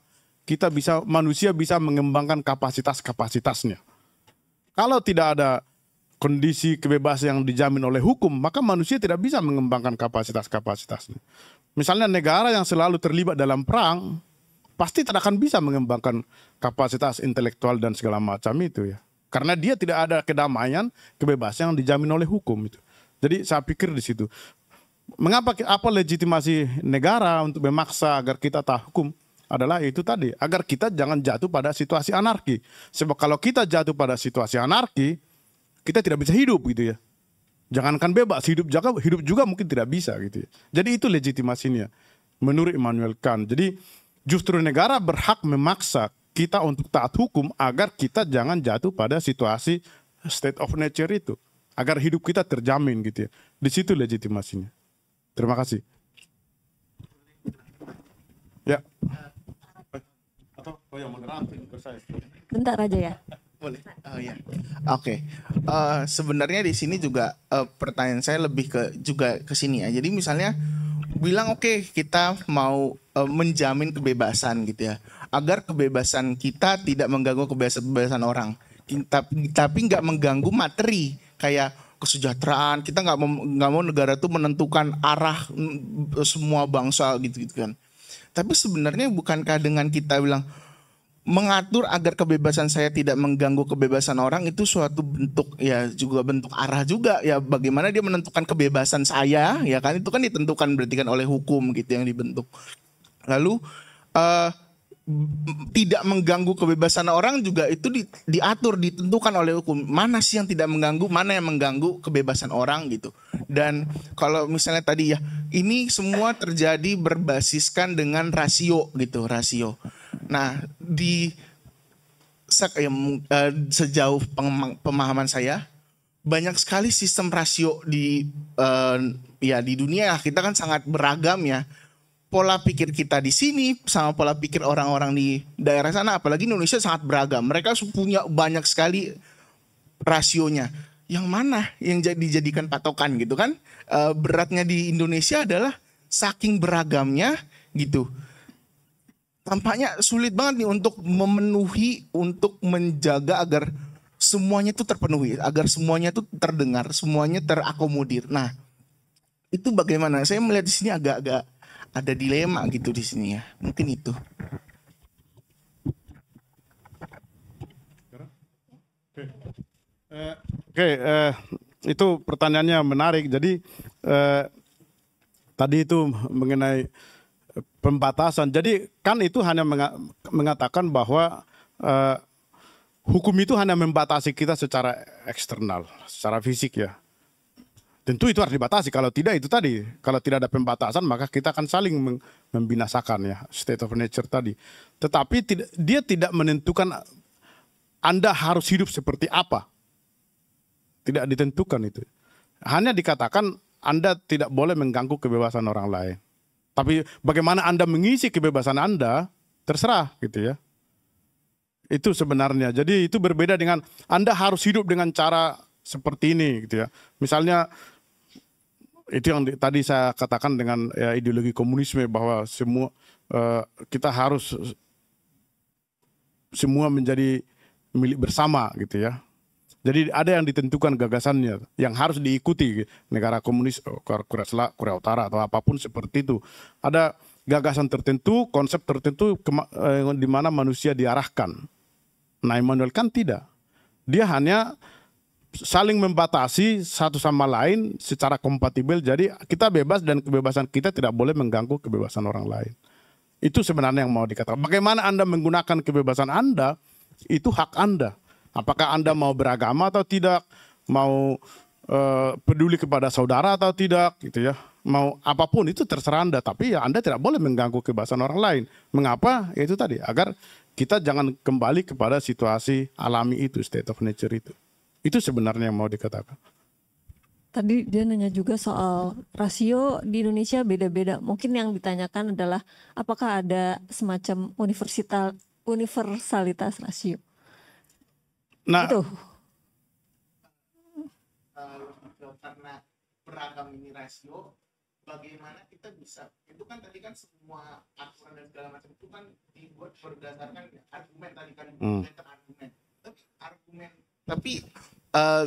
manusia bisa mengembangkan kapasitasnya. Kalau tidak ada kondisi kebebasan yang dijamin oleh hukum, maka manusia tidak bisa mengembangkan kapasitasnya. Misalnya negara yang selalu terlibat dalam perang, pasti tidak akan bisa mengembangkan kapasitas intelektual dan segala macam itu ya. Karena dia tidak ada kedamaian, kebebasan yang dijamin oleh hukum itu. Jadi saya pikir di situ. Apa legitimasi negara untuk memaksa agar kita taat hukum? Adalah itu tadi, agar kita jangan jatuh pada situasi anarki. Sebab kalau kita jatuh pada situasi anarki, kita tidak bisa hidup gitu ya. Jangankan bebas, hidup juga mungkin tidak bisa gitu ya. Jadi itu legitimasinya menurut Immanuel Kant. Jadi justru negara berhak memaksa kita untuk taat hukum agar kita jangan jatuh pada situasi state of nature itu. Agar hidup kita terjamin gitu ya. Di situ legitimasinya. Terima kasih. Ya. Atau yang moderator saya. Bentar aja ya. Boleh. Oh ya. Oke. Sebenarnya di sini juga pertanyaan saya lebih juga ke sini ya. Jadi misalnya bilang oke, kita mau menjamin kebebasan gitu ya. Agar kebebasan kita tidak mengganggu kebebasan orang. Tapi nggak mengganggu materi kayak kesejahteraan. Kita nggak mau negara itu menentukan arah semua bangsa gitu kan. Tapi sebenarnya bukankah dengan kita bilang mengatur agar kebebasan saya tidak mengganggu kebebasan orang itu suatu bentuk ya juga bentuk arah juga ya, bagaimana dia menentukan kebebasan saya ya kan, itu kan ditentukan berarti kan oleh hukum gitu yang dibentuk. Lalu tidak mengganggu kebebasan orang juga itu diatur, ditentukan oleh hukum. Mana sih yang tidak mengganggu, mana yang mengganggu kebebasan orang gitu. Dan kalau misalnya tadi ya, ini semua terjadi berbasiskan dengan rasio gitu, rasio. Nah, sejauh pemahaman saya, banyak sekali sistem rasio di dunia. Kita kan sangat beragam ya. Pola pikir kita di sini sama pola pikir orang-orang di daerah sana, apalagi Indonesia sangat beragam. Mereka punya banyak sekali rasionya. Yang mana yang dijadikan patokan gitu kan? Beratnya di Indonesia adalah saking beragamnya gitu. Tampaknya sulit banget nih untuk memenuhi, untuk menjaga agar semuanya itu terpenuhi, agar semuanya itu terdengar, semuanya terakomodir. Nah, itu bagaimana? Saya melihat di sini agak-agak ada dilema gitu di sini ya. Mungkin itu. Oke, itu pertanyaannya menarik. Jadi tadi itu mengenai pembatasan. Jadi kan itu hanya mengatakan bahwa hukum itu hanya membatasi kita secara eksternal, secara fisik ya. Tentu itu harus dibatasi. Kalau tidak itu tadi, kalau tidak ada pembatasan maka kita akan saling membinasakan ya, state of nature tadi. Tetapi dia tidak menentukan Anda harus hidup seperti apa. Tidak ditentukan itu. Hanya dikatakan Anda tidak boleh mengganggu kebebasan orang lain. Tapi bagaimana Anda mengisi kebebasan Anda, terserah gitu ya. Itu sebenarnya. Jadi itu berbeda dengan Anda harus hidup dengan cara seperti ini gitu ya. Misalnya itu yang tadi saya katakan dengan ya, ideologi komunisme bahwa semua kita harus semua menjadi milik bersama gitu ya. Jadi ada yang ditentukan gagasannya yang harus diikuti negara komunis, Korea Utara atau apapun seperti itu. Ada gagasan tertentu, konsep tertentu di mana manusia diarahkan. Nah, Immanuel Kant tidak. Dia hanya saling membatasi satu sama lain secara kompatibel. Jadi kita bebas dan kebebasan kita tidak boleh mengganggu kebebasan orang lain. Itu sebenarnya yang mau dikatakan. Bagaimana Anda menggunakan kebebasan Anda, itu hak Anda. Apakah Anda mau beragama atau tidak, mau peduli kepada saudara atau tidak, gitu ya. Mau apapun itu terserah Anda, tapi ya Anda tidak boleh mengganggu kebebasan orang lain. Mengapa? Ya itu tadi, agar kita jangan kembali kepada situasi alami itu, state of nature itu. Itu sebenarnya yang mau dikatakan. Tadi dia nanya juga soal rasio di Indonesia beda-beda. Mungkin yang ditanyakan adalah apakah ada semacam universalitas rasio? Nah, Itu. Karena beragam ini rasio, bagaimana kita bisa, itu kan tadi kan semua aturan dan segala macam itu kan dibuat berdasarkan argumen tadi kan, tapi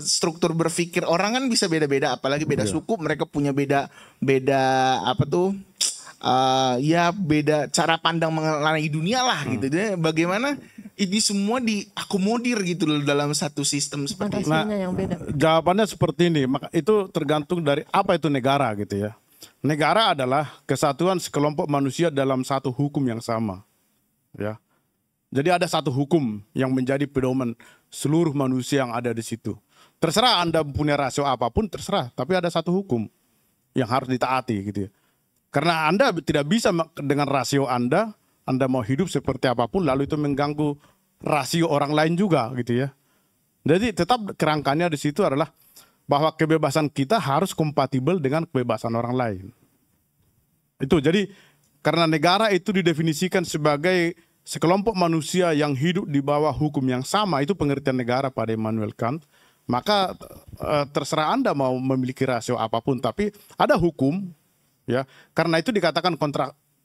struktur berpikir orang kan bisa beda-beda, apalagi beda suku, mereka punya beda apa tuh, ya beda cara pandang mengenai dunia lah gitu. Jadi bagaimana ini semua diakomodir gitu loh dalam satu sistem seperti itu. Nah, yang beda. jawabannya seperti ini. Maka itu tergantung dari apa itu negara gitu ya. Negara adalah kesatuan sekelompok manusia dalam satu hukum yang sama. Ya. Jadi ada satu hukum yang menjadi pedoman seluruh manusia yang ada di situ. Terserah Anda punya rasio apapun, terserah. Tapi ada satu hukum yang harus ditaati gitu ya. Karena Anda tidak bisa dengan rasio Anda mau hidup seperti apapun lalu itu mengganggu rasio orang lain juga gitu ya. Jadi tetap kerangkanya di situ adalah bahwa kebebasan kita harus kompatibel dengan kebebasan orang lain. Itu jadi karena negara itu didefinisikan sebagai sekelompok manusia yang hidup di bawah hukum yang sama, itu pengertian negara pada Immanuel Kant. Maka terserah Anda mau memiliki rasio apapun, tapi ada hukum ya. Karena itu dikatakan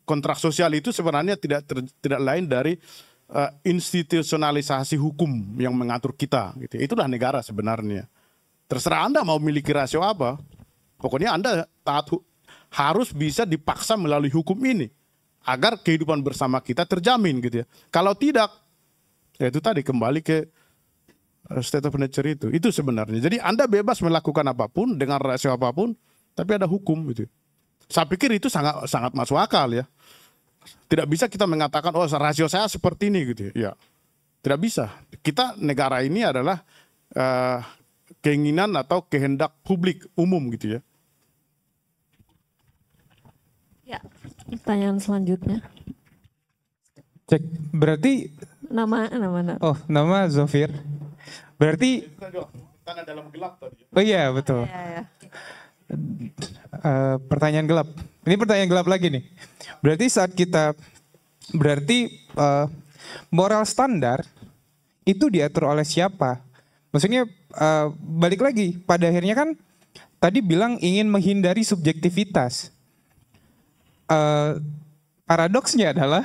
kontrak sosial itu sebenarnya tidak lain dari institusionalisasi hukum yang mengatur kita gitu. Itulah negara sebenarnya. Terserah Anda mau memiliki rasio apa. Pokoknya Anda harus bisa dipaksa melalui hukum ini agar kehidupan bersama kita terjamin gitu ya. Kalau tidak, ya itu tadi kembali ke state of nature itu. Itu sebenarnya. Jadi Anda bebas melakukan apapun dengan rasio apapun, tapi ada hukum gitu. Saya pikir itu sangat masuk akal ya. Tidak bisa kita mengatakan oh rasio saya seperti ini gitu ya. Tidak bisa. Kita negara ini adalah keinginan atau kehendak publik umum gitu ya. Ya, pertanyaan selanjutnya. Cek, berarti Nama. oh nama Zofir. Berarti Karena dalam gelap tadi. oh iya betul. Ya. Pertanyaan gelap. Ini pertanyaan gelap lagi nih. Berarti saat kita moral standar itu diatur oleh siapa? Maksudnya balik lagi pada akhirnya kan tadi bilang ingin menghindari subjektivitas. Paradoksnya adalah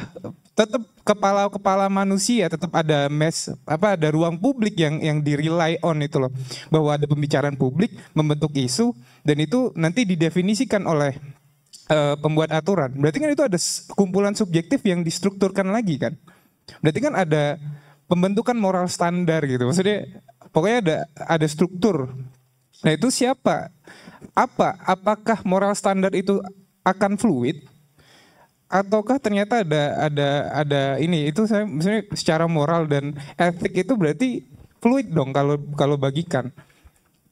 tetap kepala manusia tetap ada ada ruang publik yang di rely on itu loh, bahwa ada pembicaraan publik membentuk isu dan itu nanti didefinisikan oleh pembuat aturan. Berarti kan itu ada kumpulan subjektif yang distrukturkan lagi kan. Berarti kan ada pembentukan moral standar gitu. Maksudnya pokoknya ada struktur. Nah itu siapa? Apakah moral standar itu akan fluid? Ataukah ternyata ada ini itu saya misalnya secara moral dan etik itu berarti fluid dong kalau bagikan.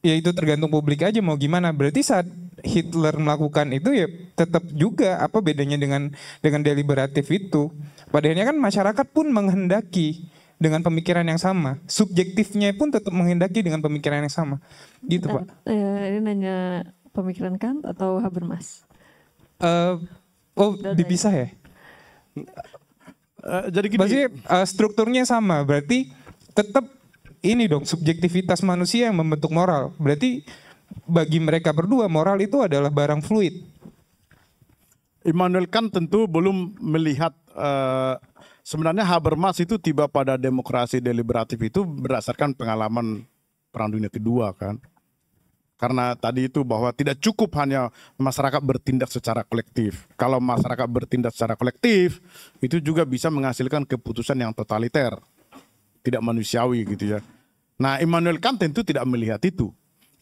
Ya itu tergantung publik aja mau gimana. Berarti saat Hitler melakukan itu ya tetap juga apa bedanya dengan deliberatif itu. Pada akhirnya kan masyarakat pun menghendaki dengan pemikiran yang sama. Subjektifnya pun tetap menghendaki dengan pemikiran yang sama. Gitu Pak. Ini nanya pemikiran Kant atau Habermas? Oh dipisah ya? Jadi gini. Maksudnya strukturnya sama, berarti tetap ini dong subjektivitas manusia yang membentuk moral. Berarti bagi mereka berdua moral itu adalah barang fluid. Immanuel Kant tentu belum melihat sebenarnya Habermas itu tiba pada demokrasi deliberatif itu berdasarkan pengalaman Perang Dunia Kedua kan. Karena tadi itu bahwa tidak cukup hanya masyarakat bertindak secara kolektif. Kalau masyarakat bertindak secara kolektif, itu juga bisa menghasilkan keputusan yang totaliter, tidak manusiawi gitu ya. Nah, Immanuel Kant tentu tidak melihat itu.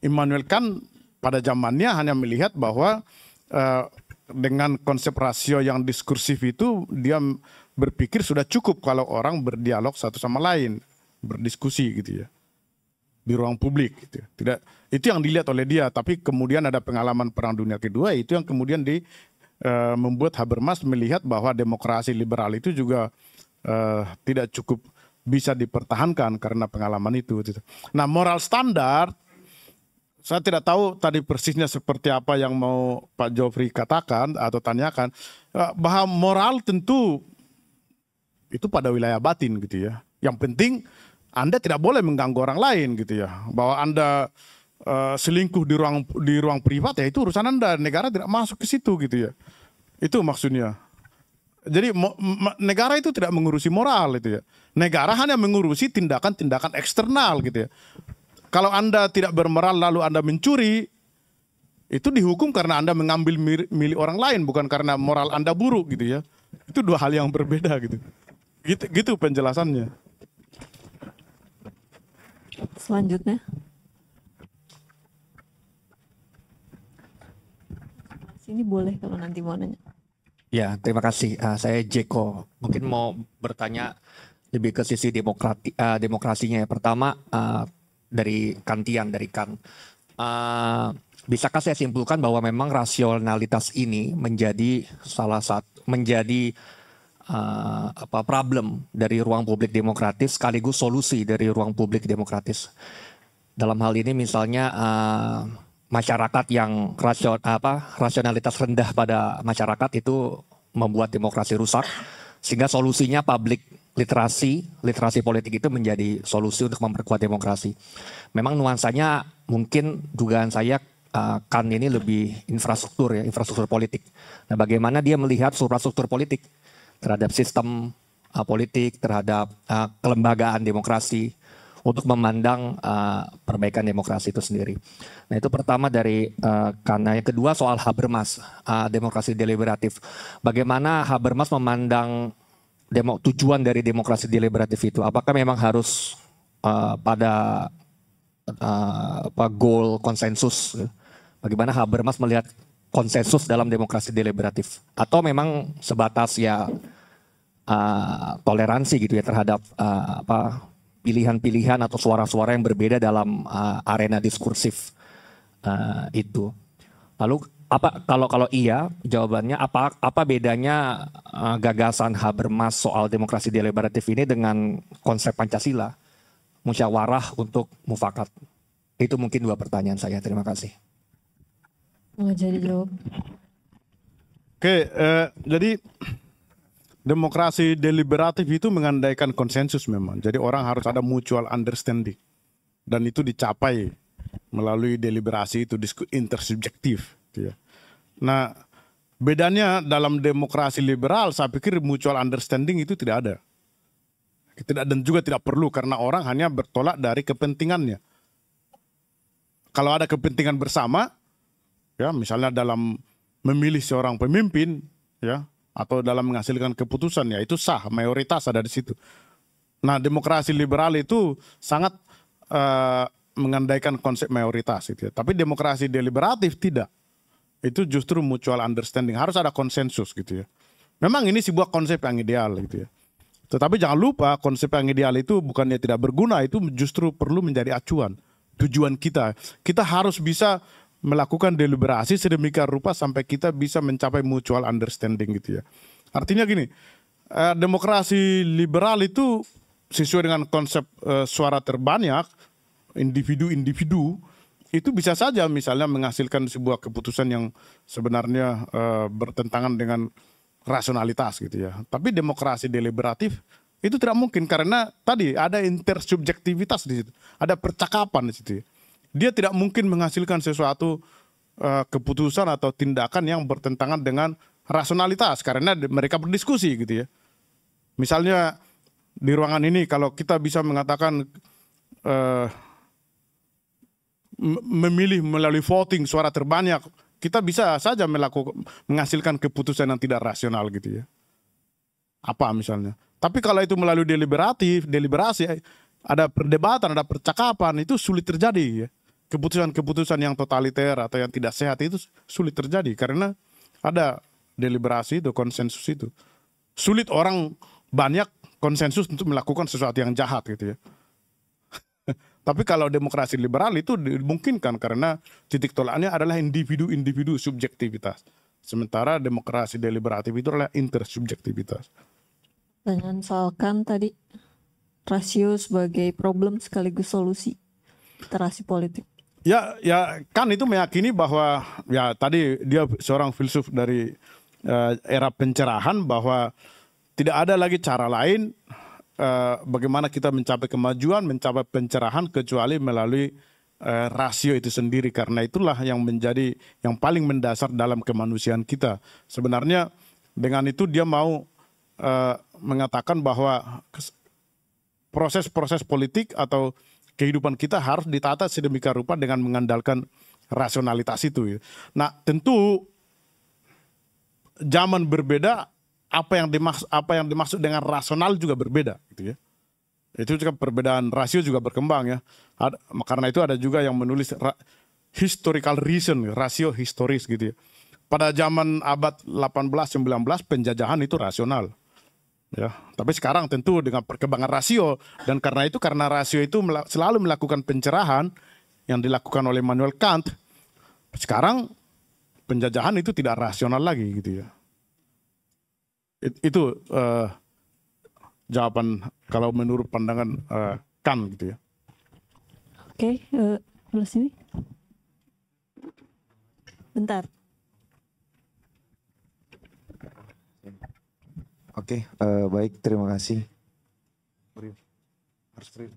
Immanuel Kant pada zamannya hanya melihat bahwa dengan konsep rasio yang diskursif itu dia berpikir sudah cukup kalau orang berdialog satu sama lain, berdiskusi gitu ya di ruang publik gitu. Tidak, itu yang dilihat oleh dia, tapi kemudian ada pengalaman Perang Dunia Kedua itu yang kemudian membuat Habermas melihat bahwa demokrasi liberal itu juga tidak cukup bisa dipertahankan karena pengalaman itu gitu. Nah, moral standar saya tidak tahu tadi persisnya seperti apa yang mau Pak Jofri katakan atau tanyakan, bahwa moral tentu itu pada wilayah batin gitu ya. Yang penting Anda tidak boleh mengganggu orang lain gitu ya. Bahwa Anda selingkuh di ruang privat ya itu urusan Anda. Negara tidak masuk ke situ gitu ya. Itu maksudnya. Jadi negara itu tidak mengurusi moral itu ya. Negara hanya mengurusi tindakan-tindakan eksternal gitu ya. Kalau Anda tidak bermoral lalu Anda mencuri, itu dihukum karena Anda mengambil milik orang lain, bukan karena moral Anda buruk gitu ya. Itu dua hal yang berbeda gitu. Gitu penjelasannya. Selanjutnya. Sini boleh kalau nanti mau nanya. Ya, terima kasih. Saya Jeko. Mungkin mau bertanya lebih ke sisi demokrasinya ya. Pertama dari Kantian, dari Kant. Bisakah saya simpulkan bahwa memang rasionalitas ini menjadi salah satu problem dari ruang publik demokratis sekaligus solusi dari ruang publik demokratis. Dalam hal ini misalnya masyarakat yang rasionalitas rendah pada masyarakat itu membuat demokrasi rusak, sehingga solusinya public literasi politik itu menjadi solusi untuk memperkuat demokrasi. Memang nuansanya mungkin dugaan saya Kant ini lebih infrastruktur politik. Nah, bagaimana dia melihat infrastruktur politik terhadap sistem politik, terhadap kelembagaan demokrasi untuk memandang perbaikan demokrasi itu sendiri. Nah, itu pertama dari karena yang kedua soal Habermas, demokrasi deliberatif. Bagaimana Habermas memandang tujuan dari demokrasi deliberatif itu? Apakah memang harus pada goal konsensus? Bagaimana Habermas melihat konsensus dalam demokrasi deliberatif? Atau memang sebatas ya toleransi gitu ya terhadap pilihan-pilihan atau suara-suara yang berbeda dalam arena diskursif itu. Lalu kalau iya jawabannya apa bedanya gagasan Habermas soal demokrasi deliberatif ini dengan konsep Pancasila, musyawarah untuk mufakat? Itu mungkin dua pertanyaan saya. Terima kasih. Mau jadi jawab. Oke, jadi demokrasi deliberatif itu mengandaikan konsensus memang. Jadi orang harus ada mutual understanding. Dan itu dicapai melalui deliberasi itu intersubjektif. Gitu ya. Nah, bedanya dalam demokrasi liberal saya pikir mutual understanding itu tidak ada. Dan juga tidak perlu karena orang hanya bertolak dari kepentingannya. Kalau ada kepentingan bersama, ya misalnya dalam memilih seorang pemimpin, ya, atau dalam menghasilkan keputusan, ya itu sah, mayoritas ada di situ. Nah, demokrasi liberal itu sangat mengandaikan konsep mayoritas itu ya. Tapi demokrasi deliberatif tidak. Itu justru mutual understanding, harus ada konsensus gitu ya. Memang ini sebuah konsep yang ideal gitu ya. Tetapi jangan lupa konsep yang ideal itu bukannya tidak berguna, itu justru perlu menjadi acuan. Tujuan kita harus bisa melakukan deliberasi sedemikian rupa sampai kita bisa mencapai mutual understanding gitu ya. Artinya gini, demokrasi liberal itu sesuai dengan konsep suara terbanyak, individu-individu, itu bisa saja misalnya menghasilkan sebuah keputusan yang sebenarnya bertentangan dengan rasionalitas gitu ya. Tapi demokrasi deliberatif itu tidak mungkin karena tadi ada intersubjektivitas di situ, ada percakapan di situ. Dia tidak mungkin menghasilkan sesuatu keputusan atau tindakan yang bertentangan dengan rasionalitas karena mereka berdiskusi gitu ya. Misalnya di ruangan ini kalau kita bisa mengatakan memilih melalui voting suara terbanyak, kita bisa saja menghasilkan keputusan yang tidak rasional gitu ya. Apa misalnya? Tapi kalau itu melalui deliberasi, ada perdebatan, ada percakapan, itu sulit terjadi ya. Keputusan-keputusan yang totaliter atau yang tidak sehat itu sulit terjadi karena ada deliberasi itu, konsensus itu. Sulit orang banyak konsensus untuk melakukan sesuatu yang jahat gitu ya. Tapi kalau demokrasi liberal itu dimungkinkan karena titik tolaknya adalah individu-individu subjektivitas. Sementara demokrasi deliberatif itu adalah intersubjektivitas. Dengan soalkan tadi rasio sebagai problem sekaligus solusi literasi politik. Ya kan itu meyakini bahwa ya tadi dia seorang filsuf dari era pencerahan bahwa tidak ada lagi cara lain bagaimana kita mencapai kemajuan, mencapai pencerahan kecuali melalui rasio itu sendiri karena itulah yang menjadi yang paling mendasar dalam kemanusiaan kita. Sebenarnya dengan itu dia mau mengatakan bahwa proses-proses politik atau kehidupan kita harus ditata sedemikian rupa dengan mengandalkan rasionalitas itu. Nah, tentu zaman berbeda, apa yang dimaksud dengan rasional juga berbeda gitu ya. Itu juga perbedaan rasio juga berkembang ya. Karena itu ada juga yang menulis historical reason, rasio historis gitu ya. Pada zaman abad 18-19 penjajahan itu rasional. Ya, tapi sekarang tentu dengan perkembangan rasio dan karena rasio itu selalu melakukan pencerahan yang dilakukan oleh Immanuel Kant. Sekarang penjajahan itu tidak rasional lagi gitu ya. Itu jawaban kalau menurut pandangan Kant gitu ya. Oke, sebelah sini. Bentar. Oke, baik, terima kasih. Harus free.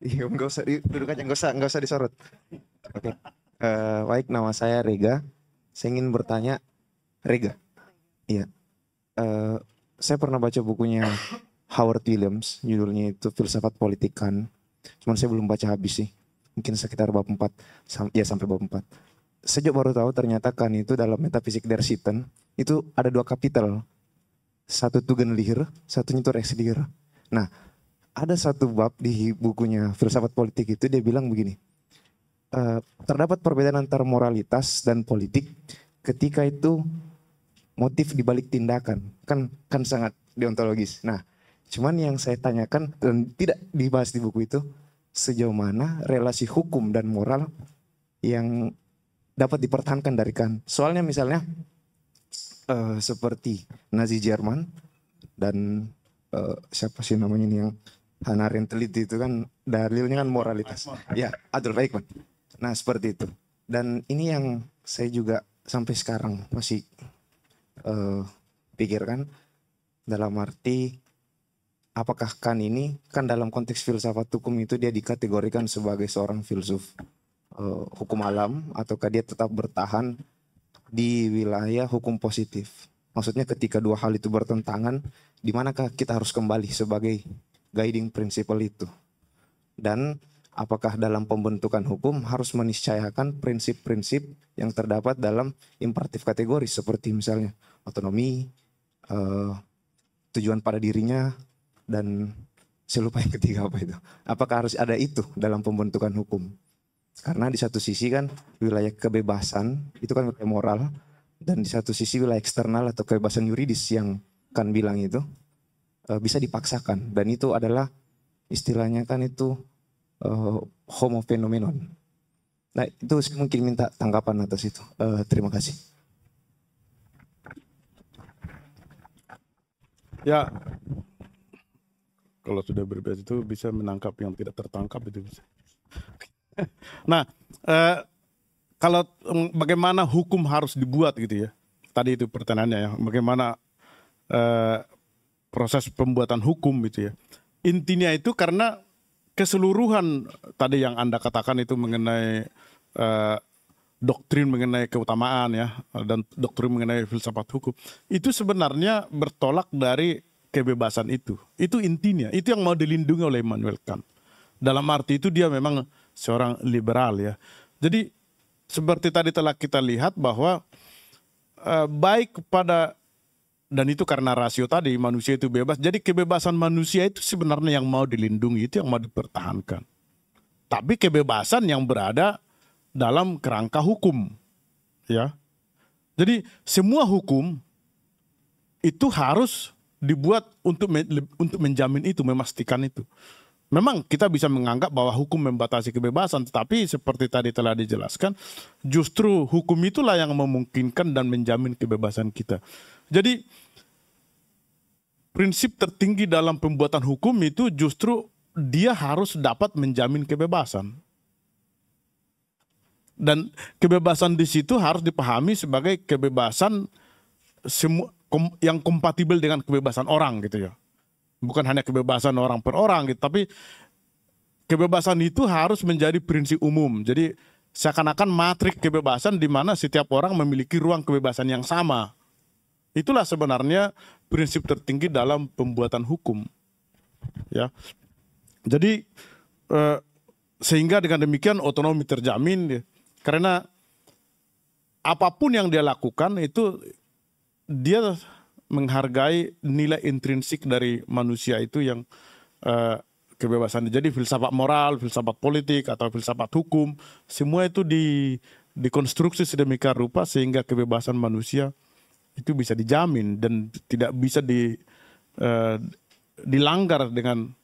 Iya, nggak usah duduk aja, nggak usah disorot. Oke, baik, nama saya Rega. Saya ingin bertanya, Rega. Iya, saya pernah baca bukunya Howard Williams, judulnya itu Filsafat Politik Kan. Cuman saya belum baca habis sih, mungkin sekitar bab 4, ya sampai bab 4. Sejak baru tahu ternyata kan itu dalam metafisik der Sitten itu ada 2 kapitel. Satu Tugendlehre, satunya itu Rechtsleer. Nah, ada satu bab di bukunya Filsafat Politik itu dia bilang begini. Terdapat perbedaan antara moralitas dan politik ketika itu motif dibalik tindakan. Kan sangat deontologis. Nah, cuman yang saya tanyakan dan tidak dibahas di buku itu sejauh mana relasi hukum dan moral yang dapat dipertahankan dari Kant. Soalnya misalnya seperti Nazi Jerman dan siapa sih namanya ini yang Hannah Arendt teliti itu kan dalilnya kan moralitas. Ya, Adolf Eichmann. Nah, seperti itu. Dan ini yang saya juga sampai sekarang masih pikirkan dalam arti apakah Kant ini kan dalam konteks filsafat hukum itu dia dikategorikan sebagai seorang filsuf hukum alam ataukah dia tetap bertahan di wilayah hukum positif. Maksudnya ketika dua hal itu bertentangan, di manakah kita harus kembali sebagai guiding principle itu? Dan apakah dalam pembentukan hukum harus meniscayakan prinsip-prinsip yang terdapat dalam imperatif kategori seperti misalnya otonomi, tujuan pada dirinya, dan saya lupa yang ketiga apa itu. Apakah harus ada itu dalam pembentukan hukum? Karena di satu sisi kan wilayah kebebasan itu kan wilayah moral, dan di satu sisi wilayah eksternal atau kebebasan yuridis yang kan bilang itu bisa dipaksakan, dan itu adalah istilahnya kan itu homo phenomenon. Nah, itu saya mungkin minta tanggapan atas itu. Terima kasih. Ya, kalau sudah berbeda itu bisa menangkap yang tidak tertangkap itu bisa. Nah, kalau bagaimana hukum harus dibuat gitu ya? Tadi itu pertanyaannya ya, bagaimana proses pembuatan hukum gitu ya? Intinya itu karena keseluruhan tadi yang Anda katakan itu mengenai doktrin mengenai keutamaan ya, dan doktrin mengenai filsafat hukum itu sebenarnya bertolak dari kebebasan itu. Itu intinya, itu yang mau dilindungi oleh Immanuel Kant. Dalam arti itu dia memang seorang liberal ya. Jadi seperti tadi telah kita lihat bahwa baik kepada, dan itu karena rasio tadi manusia itu bebas. Jadi kebebasan manusia itu sebenarnya yang mau dilindungi, itu yang mau dipertahankan. Tapi kebebasan yang berada dalam kerangka hukum, ya. Jadi semua hukum itu harus dibuat untuk menjamin itu, memastikan itu. Memang kita bisa menganggap bahwa hukum membatasi kebebasan, tetapi seperti tadi telah dijelaskan, justru hukum itulah yang memungkinkan dan menjamin kebebasan kita. Jadi prinsip tertinggi dalam pembuatan hukum itu justru dia harus dapat menjamin kebebasan. Dan kebebasan di situ harus dipahami sebagai kebebasan yang kompatibel dengan kebebasan orang gitu ya. Bukan hanya kebebasan orang per orang gitu, tapi kebebasan itu harus menjadi prinsip umum. Jadi seakan-akan matriks kebebasan di mana setiap orang memiliki ruang kebebasan yang sama. Itulah sebenarnya prinsip tertinggi dalam pembuatan hukum. Ya. Jadi sehingga dengan demikian otonomi terjamin ya. Karena apapun yang dia lakukan itu dia menghargai nilai intrinsik dari manusia itu yang kebebasan. Jadi filsafat moral, filsafat politik atau filsafat hukum, semua itu dikonstruksi sedemikian rupa sehingga kebebasan manusia itu bisa dijamin dan tidak bisa dilanggar dengan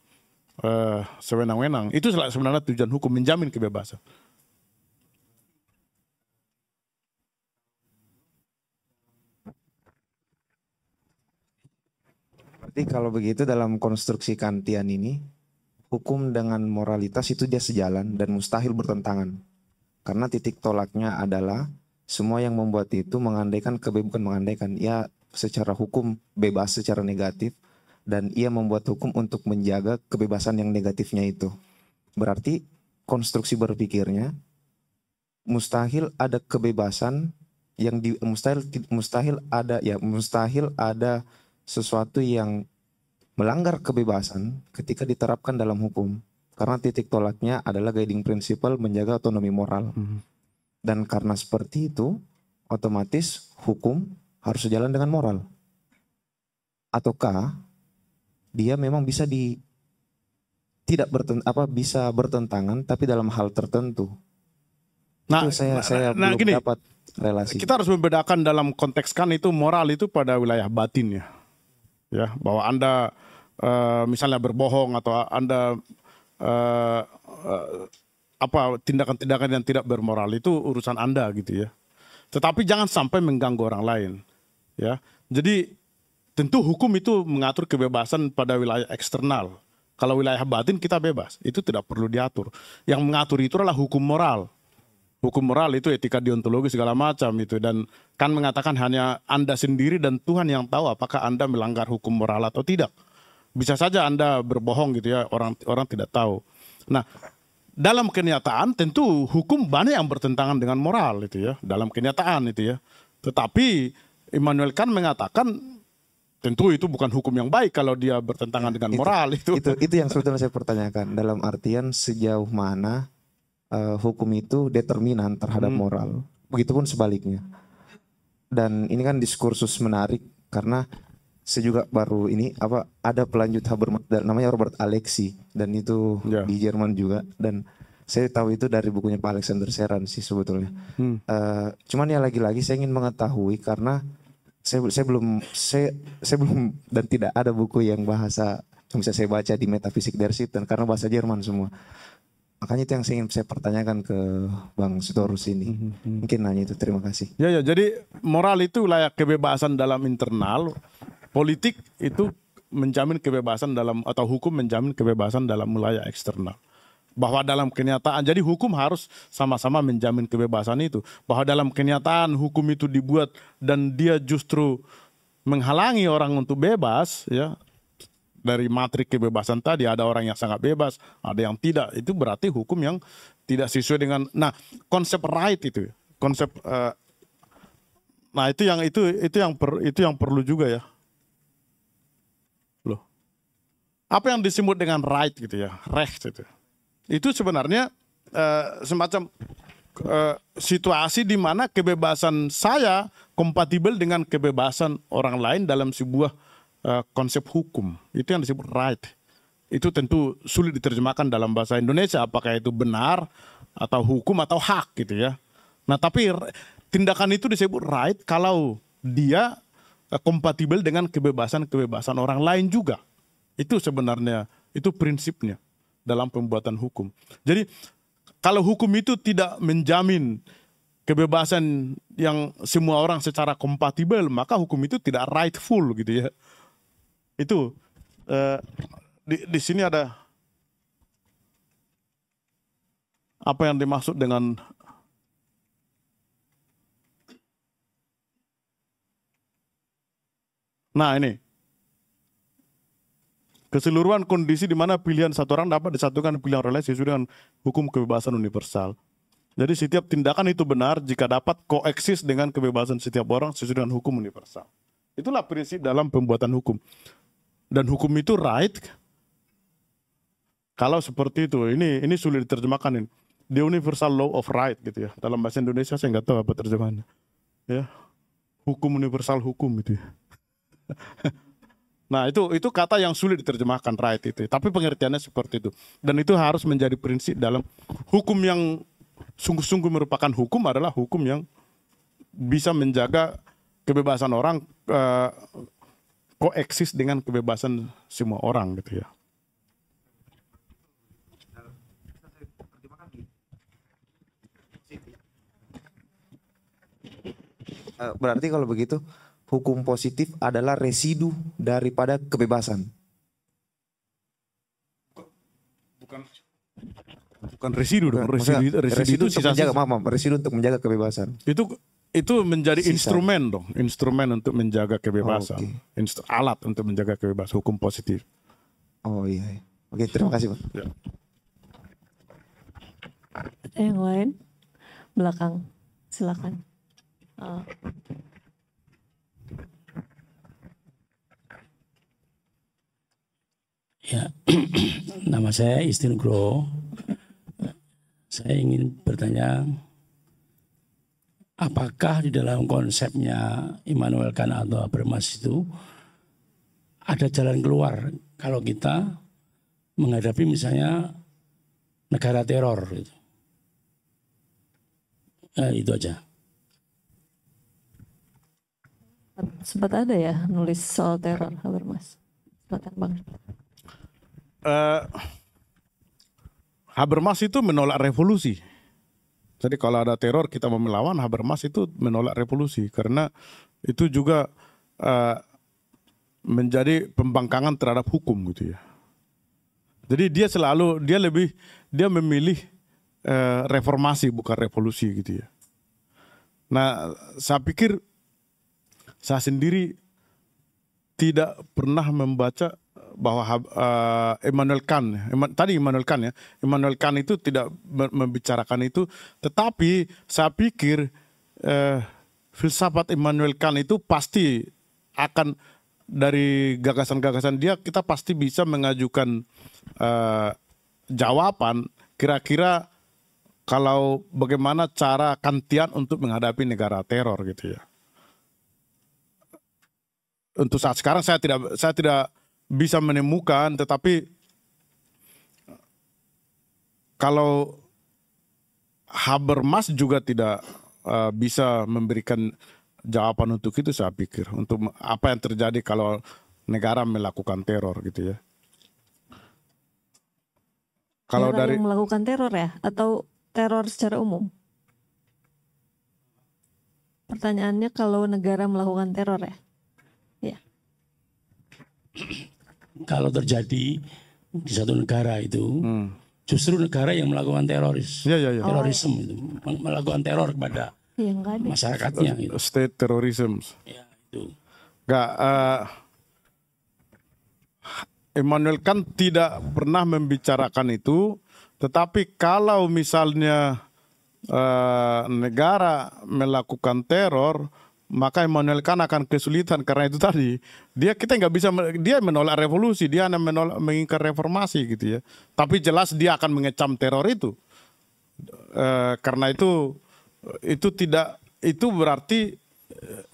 sewenang-wenang. Itu sebenarnya tujuan hukum, menjamin kebebasan. Berarti kalau begitu dalam konstruksi Kantian ini, hukum dengan moralitas itu dia sejalan dan mustahil bertentangan. Karena titik tolaknya adalah semua yang membuat itu mengandaikan bukan mengandaikan, ia secara hukum bebas secara negatif dan ia membuat hukum untuk menjaga kebebasan yang negatifnya itu. Berarti konstruksi berpikirnya mustahil ada kebebasan yang mustahil ada sesuatu yang melanggar kebebasan ketika diterapkan dalam hukum. Karena titik tolaknya adalah guiding principle menjaga otonomi moral. Dan karena seperti itu, otomatis hukum harus sejalan dengan moral. Ataukah dia memang bisa bisa bertentangan tapi dalam hal tertentu. Nah, itu saya belum gini, dapat relasi. Kita harus membedakan dalam konteks kan itu moral itu pada wilayah batin ya. Ya, bahwa Anda misalnya berbohong atau Anda tindakan-tindakan yang tidak bermoral itu urusan Anda gitu ya. Tetapi jangan sampai mengganggu orang lain. Ya. Jadi tentu hukum itu mengatur kebebasan pada wilayah eksternal. Kalau wilayah batin kita bebas, itu tidak perlu diatur. Yang mengatur itu adalah hukum moral. Hukum moral itu etika deontologi segala macam itu, dan kan mengatakan hanya Anda sendiri dan Tuhan yang tahu apakah Anda melanggar hukum moral atau tidak. Bisa saja Anda berbohong gitu ya, orang tidak tahu. Nah, dalam kenyataan tentu hukum banyak yang bertentangan dengan moral itu ya, dalam kenyataan itu ya. Tetapi Immanuel Kant mengatakan tentu itu bukan hukum yang baik kalau dia bertentangan dengan moral itu. Itu yang sebetulnya saya pertanyakan, dalam artian sejauh mana hukum itu determinan terhadap moral. Begitupun sebaliknya. Dan ini kan diskursus menarik karena saya juga baru ini ada pelanjut Habermas namanya Robert Alexy dan itu di Jerman juga, dan saya tahu itu dari bukunya Pak Alexander Serran sih sebetulnya. Cuman ya lagi-lagi saya ingin mengetahui karena saya belum dan tidak ada buku yang bahasa yang bisa saya baca di Metafisik der Sitten karena bahasa Jerman semua. Makanya itu yang ingin saya pertanyakan ke Bang Sitorus ini. Mungkin nanya itu, terima kasih. Ya, jadi moral itu layak kebebasan dalam internal, politik itu menjamin kebebasan dalam, atau hukum menjamin kebebasan dalam wilayah eksternal. Bahwa dalam kenyataan, jadi hukum harus sama-sama menjamin kebebasan itu. Bahwa dalam kenyataan hukum itu dibuat dan dia justru menghalangi orang untuk bebas, ya. Dari matriks kebebasan tadi ada orang yang sangat bebas, ada yang tidak. Itu berarti hukum yang tidak sesuai dengan konsep right itu. Konsep itu yang perlu juga ya. apa yang disebut dengan right gitu ya, recht itu sebenarnya semacam situasi di mana kebebasan saya kompatibel dengan kebebasan orang lain dalam sebuah konsep hukum. Itu yang disebut right. Itu tentu sulit diterjemahkan dalam bahasa Indonesia, apakah itu benar atau hukum atau hak gitu ya. Nah tapi tindakan itu disebut right kalau dia kompatibel dengan kebebasan-kebebasan orang lain juga. Itu sebenarnya, itu prinsipnya dalam pembuatan hukum. Jadi kalau hukum itu tidak menjamin kebebasan yang semua orang secara kompatibel, maka hukum itu tidak rightful gitu ya. Itu di sini ada apa yang dimaksud dengan ini keseluruhan kondisi di mana pilihan satu orang dapat disatukan pilihan orang lain sesuai dengan hukum kebebasan universal. Jadi setiap tindakan itu benar jika dapat koeksis dengan kebebasan setiap orang sesuai dengan hukum universal. Itulah prinsip dalam pembuatan hukum. Dan hukum itu right. Kalau seperti itu, ini sulit diterjemahkan ini. The universal law of right gitu ya. Dalam bahasa Indonesia saya nggak tahu apa terjemahannya. Ya, hukum universal hukum itu. Ya. Nah itu kata yang sulit diterjemahkan right itu. Tapi pengertiannya seperti itu. Dan itu harus menjadi prinsip dalam hukum yang sungguh-sungguh merupakan hukum adalah hukum yang bisa menjaga kebebasan orang koeksis dengan kebebasan semua orang gitu ya. Berarti kalau begitu hukum positif adalah residu daripada kebebasan. Bukan residu dong. Residu untuk menjaga, residu untuk menjaga kebebasan. Itu menjadi instrumen dong, instrumen untuk menjaga kebebasan, alat untuk menjaga kebebasan, hukum positif. Oh iya. Oke, terima kasih Pak. Ya. Ada yang lain? Belakang, silakan. Ya, nama saya Istin Nugroho. Saya ingin bertanya, apakah di dalam konsepnya Immanuel Kant atau Habermas itu ada jalan keluar kalau kita menghadapi misalnya negara teror gitu. Itu aja. Sempat ada ya nulis soal teror Habermas. Silakan Bang. Habermas itu menolak revolusi. Jadi kalau ada teror kita mau melawan, Habermas itu menolak revolusi karena itu juga menjadi pembangkangan terhadap hukum gitu ya. Jadi dia memilih reformasi bukan revolusi gitu ya. Nah, saya pikir saya sendiri tidak pernah membaca bahwa Immanuel Kant itu tidak membicarakan itu, tetapi saya pikir filsafat Immanuel Kant itu pasti akan dari gagasan-gagasan dia kita pasti bisa mengajukan jawaban kira-kira kalau bagaimana cara Kantian untuk menghadapi negara teror gitu ya. Untuk saat sekarang saya tidak bisa menemukan, tetapi kalau Habermas juga tidak bisa memberikan jawaban untuk itu, saya pikir untuk apa yang terjadi kalau negara melakukan teror gitu ya. Kalau negara dari yang melakukan teror ya atau teror secara umum? Pertanyaannya kalau negara melakukan teror ya? Ya. Kalau terjadi di satu negara itu justru negara yang melakukan terorisme itu melakukan teror kepada masyarakatnya gitu. State terrorism. Ya, itu. Immanuel Kant tidak pernah membicarakan itu, tetapi kalau misalnya negara melakukan teror, maka Immanuel Kant akan kesulitan karena itu tadi kita nggak bisa, dia menolak revolusi, dia hanya menginginkan reformasi gitu ya. Tapi jelas dia akan mengecam teror itu. Karena itu berarti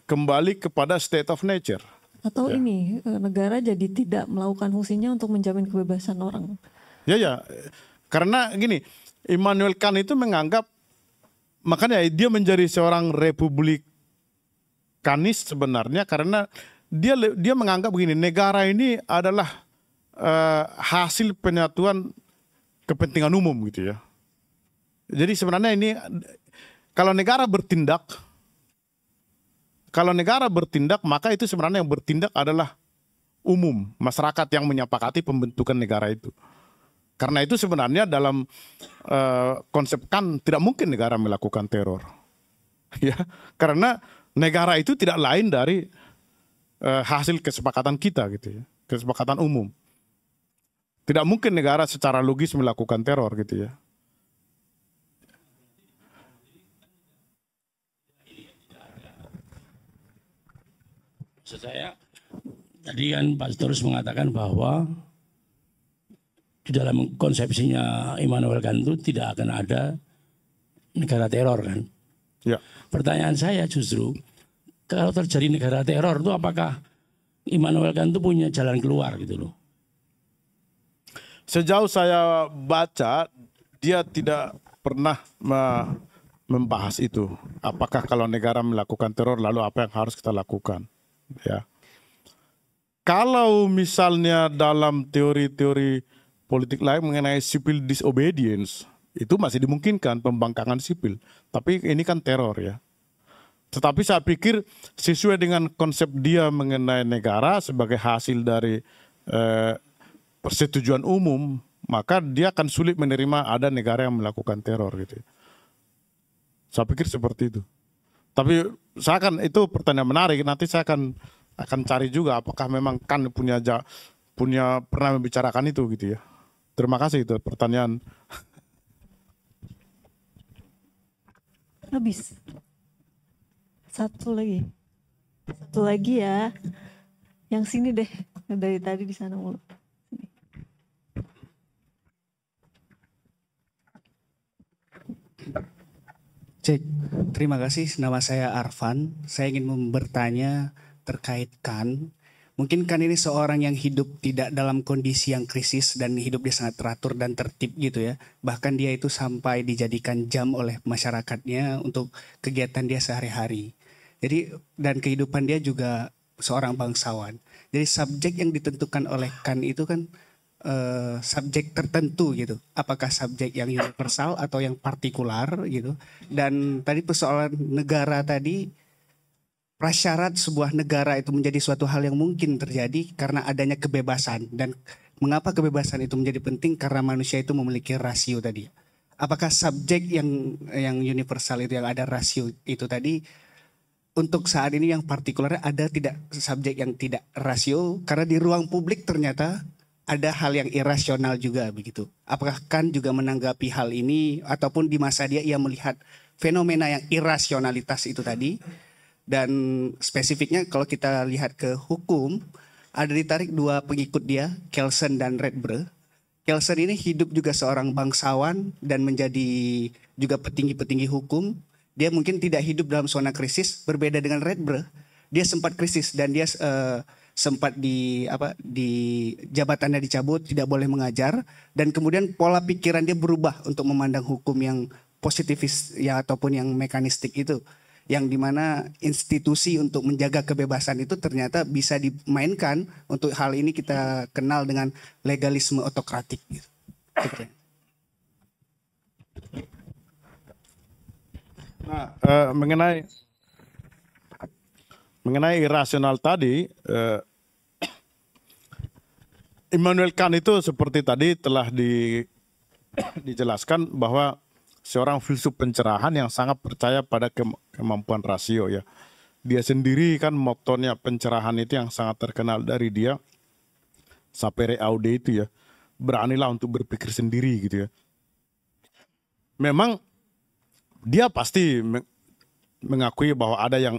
kembali kepada state of nature. Atau ini negara jadi tidak melakukan fungsinya untuk menjamin kebebasan orang. Ya, karena gini, Immanuel Kant itu menganggap, makanya dia menjadi seorang republikanis sebenarnya karena dia menganggap begini, negara ini adalah hasil penyatuan kepentingan umum gitu ya. Jadi sebenarnya ini kalau negara bertindak maka itu sebenarnya yang bertindak adalah umum, masyarakat yang menyepakati pembentukan negara itu. Karena itu sebenarnya dalam konsep Kant tidak mungkin negara melakukan teror. Ya, karena negara itu tidak lain dari hasil kesepakatan kita gitu ya, kesepakatan umum. Tidak mungkin negara secara logis melakukan teror gitu ya. Maksud saya, tadi kan Pak Sitorus mengatakan bahwa di dalam konsepsinya Immanuel Kant itu tidak akan ada negara teror kan. Ya. Pertanyaan saya justru, kalau terjadi negara teror itu apakah Immanuel Kant itu punya jalan keluar gitu loh? Sejauh saya baca, dia tidak pernah membahas itu. Apakah kalau negara melakukan teror, lalu apa yang harus kita lakukan? Ya. Kalau misalnya dalam teori-teori politik lain mengenai civil disobedience, itu masih dimungkinkan pembangkangan sipil. Tapi ini kan teror ya. Tetapi saya pikir sesuai dengan konsep dia mengenai negara sebagai hasil dari persetujuan umum, maka dia akan sulit menerima ada negara yang melakukan teror gitu. Saya pikir seperti itu. Tapi saya akan, itu pertanyaan menarik, nanti saya akan cari juga apakah memang kan punya pernah membicarakan itu gitu ya. Terima kasih, itu pertanyaan. Habis. Satu lagi ya. Yang sini deh, dari tadi di sana mulu. Cek, terima kasih. Nama saya Arfan. Saya ingin bertanya terkait Kant. Mungkin Kant ini seorang yang hidup tidak dalam kondisi yang krisis dan hidup dia sangat teratur dan tertib gitu ya. Bahkan dia itu sampai dijadikan jam oleh masyarakatnya untuk kegiatan dia sehari-hari. Jadi dan kehidupan dia juga seorang bangsawan. Jadi subjek yang ditentukan oleh Kant itu kan subjek tertentu gitu. Apakah subjek yang universal atau yang partikular gitu. Dan tadi persoalan negara tadi, prasyarat sebuah negara itu menjadi suatu hal yang mungkin terjadi karena adanya kebebasan. Dan mengapa kebebasan itu menjadi penting? Karena manusia itu memiliki rasio tadi. Apakah subjek yang universal itu, yang ada rasio itu tadi, untuk saat ini yang partikular ada tidak subjek yang tidak rasio? Karena di ruang publik ternyata ada hal yang irasional juga begitu. Apakah Kant juga menanggapi hal ini ataupun di masa dia ia melihat fenomena yang irasionalitas itu tadi? Dan spesifiknya kalau kita lihat ke hukum, ada ditarik dua pengikut dia, Kelsen dan Redbrecht. Kelsen ini hidup juga seorang bangsawan dan menjadi juga petinggi-petinggi hukum. Dia mungkin tidak hidup dalam zona krisis, berbeda dengan Redbrecht. Dia sempat krisis dan dia sempat di jabatannya dicabut, tidak boleh mengajar, dan kemudian pola pikiran dia berubah untuk memandang hukum yang positifis ya ataupun yang mekanistik itu, yang dimana institusi untuk menjaga kebebasan itu ternyata bisa dimainkan. Untuk hal ini kita kenal dengan legalisme otokratik gitu. Nah, mengenai irasional tadi, Immanuel Kant itu seperti tadi telah dijelaskan bahwa seorang filsuf pencerahan yang sangat percaya pada kemampuan rasio ya. Dia sendiri kan motonya pencerahan itu yang sangat terkenal dari dia, sapere aude itu ya. Beranilah untuk berpikir sendiri gitu ya. Memang dia pasti mengakui bahwa ada yang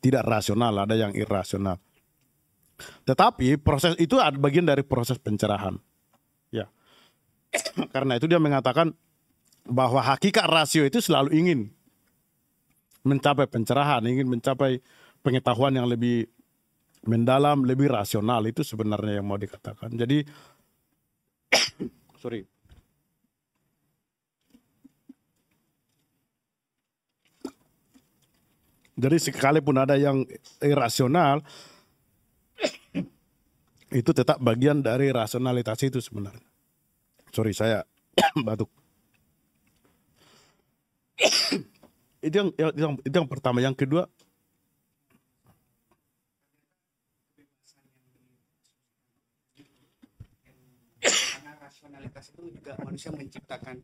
tidak rasional, ada yang irasional. Tetapi proses itu ada bagian dari proses pencerahan. Ya. Karena itu dia mengatakan bahwa hakikat rasio itu selalu ingin mencapai pencerahan, ingin mencapai pengetahuan yang lebih mendalam, lebih rasional. Itu sebenarnya yang mau dikatakan. Jadi, sorry. Jadi sekalipun ada yang irasional, itu tetap bagian dari rasionalitas itu sebenarnya. Sorry, saya batuk. Itu yang pertama. Yang kedua, karena rasionalitas itu juga manusia menciptakan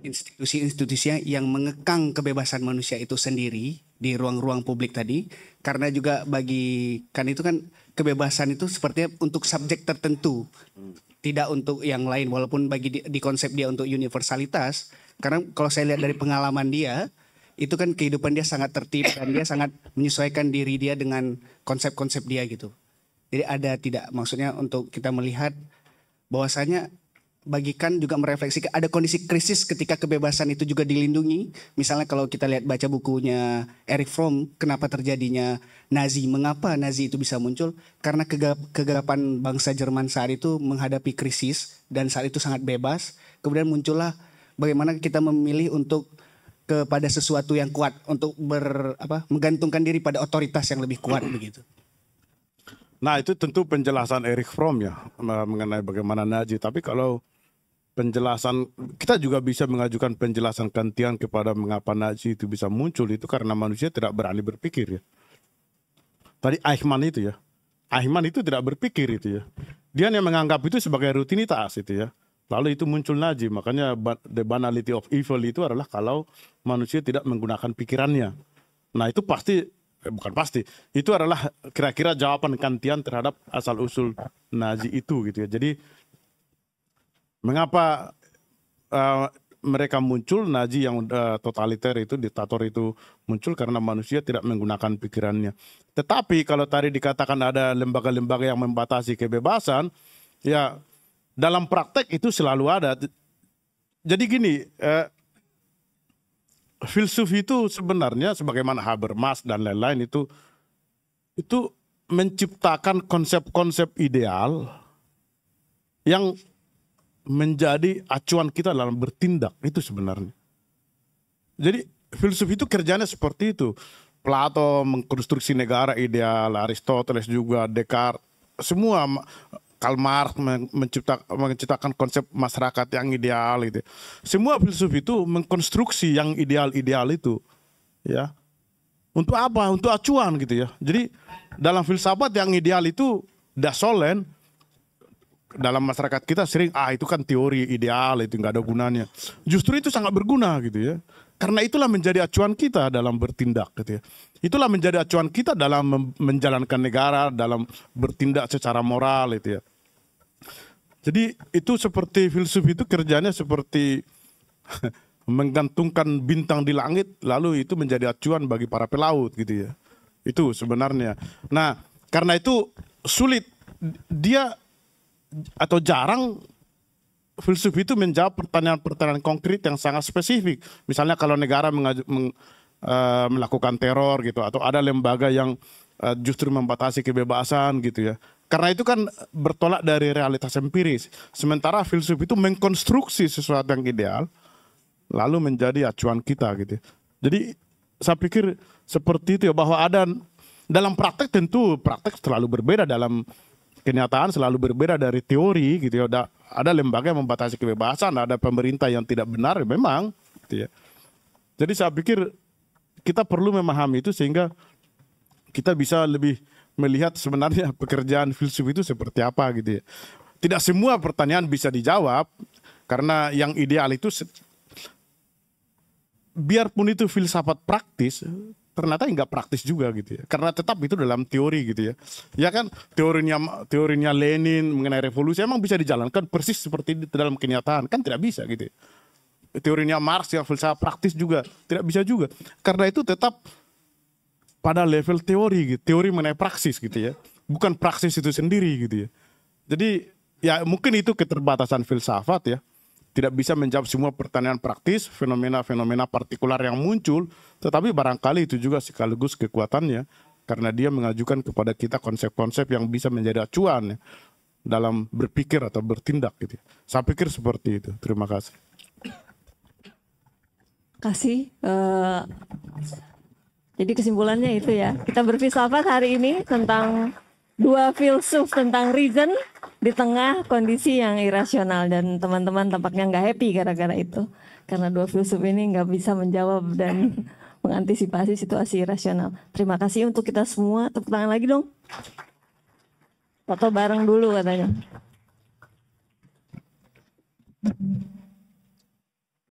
institusi-institusi yang mengekang kebebasan manusia itu sendiri di ruang-ruang publik tadi. Karena juga bagi kan itu kan kebebasan itu sepertinya untuk subjek tertentu, tidak untuk yang lain. Walaupun bagi di konsep dia untuk universalitas, karena kalau saya lihat dari pengalaman dia, itu kan kehidupan dia sangat tertib dan dia sangat menyesuaikan diri dia dengan konsep-konsep dia gitu. Jadi ada tidak, maksudnya untuk kita melihat bahwasanya bagikan juga merefleksikan ada kondisi krisis ketika kebebasan itu juga dilindungi. Misalnya kalau kita lihat baca bukunya Erich Fromm, kenapa terjadinya Nazi, mengapa Nazi itu bisa muncul? Karena kegagapan bangsa Jerman saat itu menghadapi krisis dan saat itu sangat bebas. Kemudian muncullah bagaimana kita memilih untuk kepada sesuatu yang kuat, untuk menggantungkan diri pada otoritas yang lebih kuat begitu. nah itu tentu penjelasan Erich Fromm ya mengenai bagaimana Nazi. Tapi kalau penjelasan, kita juga bisa mengajukan penjelasan Kantian kepada mengapa Nazi itu bisa muncul, itu karena manusia tidak berani berpikir ya. Tadi Eichmann itu ya, Eichmann itu tidak berpikir itu ya. Dia yang menganggap itu sebagai rutinitas itu ya. Lalu itu muncul Nazi. Makanya the banality of evil itu adalah kalau manusia tidak menggunakan pikirannya. Nah itu pasti, bukan pasti, itu adalah kira-kira jawaban Kantian terhadap asal-usul Nazi itu gitu ya. Jadi mengapa mereka muncul, Nazi yang totaliter itu, diktator itu muncul karena manusia tidak menggunakan pikirannya. Tetapi kalau tadi dikatakan ada lembaga-lembaga yang membatasi kebebasan, ya dalam praktek itu selalu ada. Jadi gini, filsuf itu sebenarnya sebagaimana Habermas dan lain-lain itu menciptakan konsep-konsep ideal yang menjadi acuan kita dalam bertindak, itu sebenarnya. Jadi filsuf itu kerjanya seperti itu. Plato mengkonstruksi negara ideal, Aristoteles juga, Descartes, semua, Karl Marx menciptakan konsep masyarakat yang ideal itu. Semua filsuf itu mengkonstruksi yang ideal-ideal itu, ya. Untuk apa? Untuk acuan gitu ya. Jadi dalam filsafat yang ideal itu dasolen, dalam masyarakat kita sering itu kan teori ideal, itu nggak ada gunanya. Justru itu sangat berguna gitu ya. Karena itulah menjadi acuan kita dalam bertindak gitu ya. Itulah menjadi acuan kita dalam menjalankan negara, dalam bertindak secara moral itu ya. Jadi itu seperti filsuf itu kerjanya seperti menggantungkan bintang di langit, lalu itu menjadi acuan bagi para pelaut gitu ya. Itu sebenarnya. Nah, karena itu sulit dia atau jarang filsuf itu menjawab pertanyaan-pertanyaan konkret yang sangat spesifik. Misalnya kalau negara melakukan teror gitu, atau ada lembaga yang justru membatasi kebebasan gitu ya. Karena itu kan bertolak dari realitas empiris. Sementara filsuf itu mengkonstruksi sesuatu yang ideal, lalu menjadi acuan kita gitu. Jadi saya pikir seperti itu ya, bahwa ada dalam praktek, tentu praktek selalu berbeda, dalam kenyataan selalu berbeda dari teori gitu ya. Ada lembaga yang membatasi kebebasan, ada pemerintah yang tidak benar, memang gitu ya. Jadi saya pikir kita perlu memahami itu sehingga kita bisa lebih melihat sebenarnya pekerjaan filsuf itu seperti apa gitu ya. Tidak semua pertanyaan bisa dijawab, karena yang ideal itu biarpun itu filsafat praktis, ternyata nggak praktis juga gitu ya. Karena tetap itu dalam teori gitu ya. Ya kan, teorinya Lenin mengenai revolusi emang bisa dijalankan persis seperti itu dalam kenyataan, kan tidak bisa gitu ya. Teorinya Marx yang filsafat praktis juga tidak bisa juga. Karena itu tetap pada level teori gitu, teori mengenai praksis gitu ya. Bukan praksis itu sendiri gitu ya. Jadi ya mungkin itu keterbatasan filsafat ya. Tidak bisa menjawab semua pertanyaan praktis, fenomena-fenomena partikular yang muncul, tetapi barangkali itu juga sekaligus kekuatannya karena dia mengajukan kepada kita konsep-konsep yang bisa menjadi acuan ya, dalam berpikir atau bertindak gitu. Saya pikir seperti itu. Terima kasih. Jadi kesimpulannya itu ya, kita berfilsafat hari ini tentang dua filsuf tentang reason di tengah kondisi yang irasional, dan teman-teman tampaknya nggak happy gara-gara itu, karena dua filsuf ini nggak bisa menjawab dan mengantisipasi situasi irasional. Terima kasih untuk kita semua, tepuk tangan lagi dong. Foto bareng dulu katanya.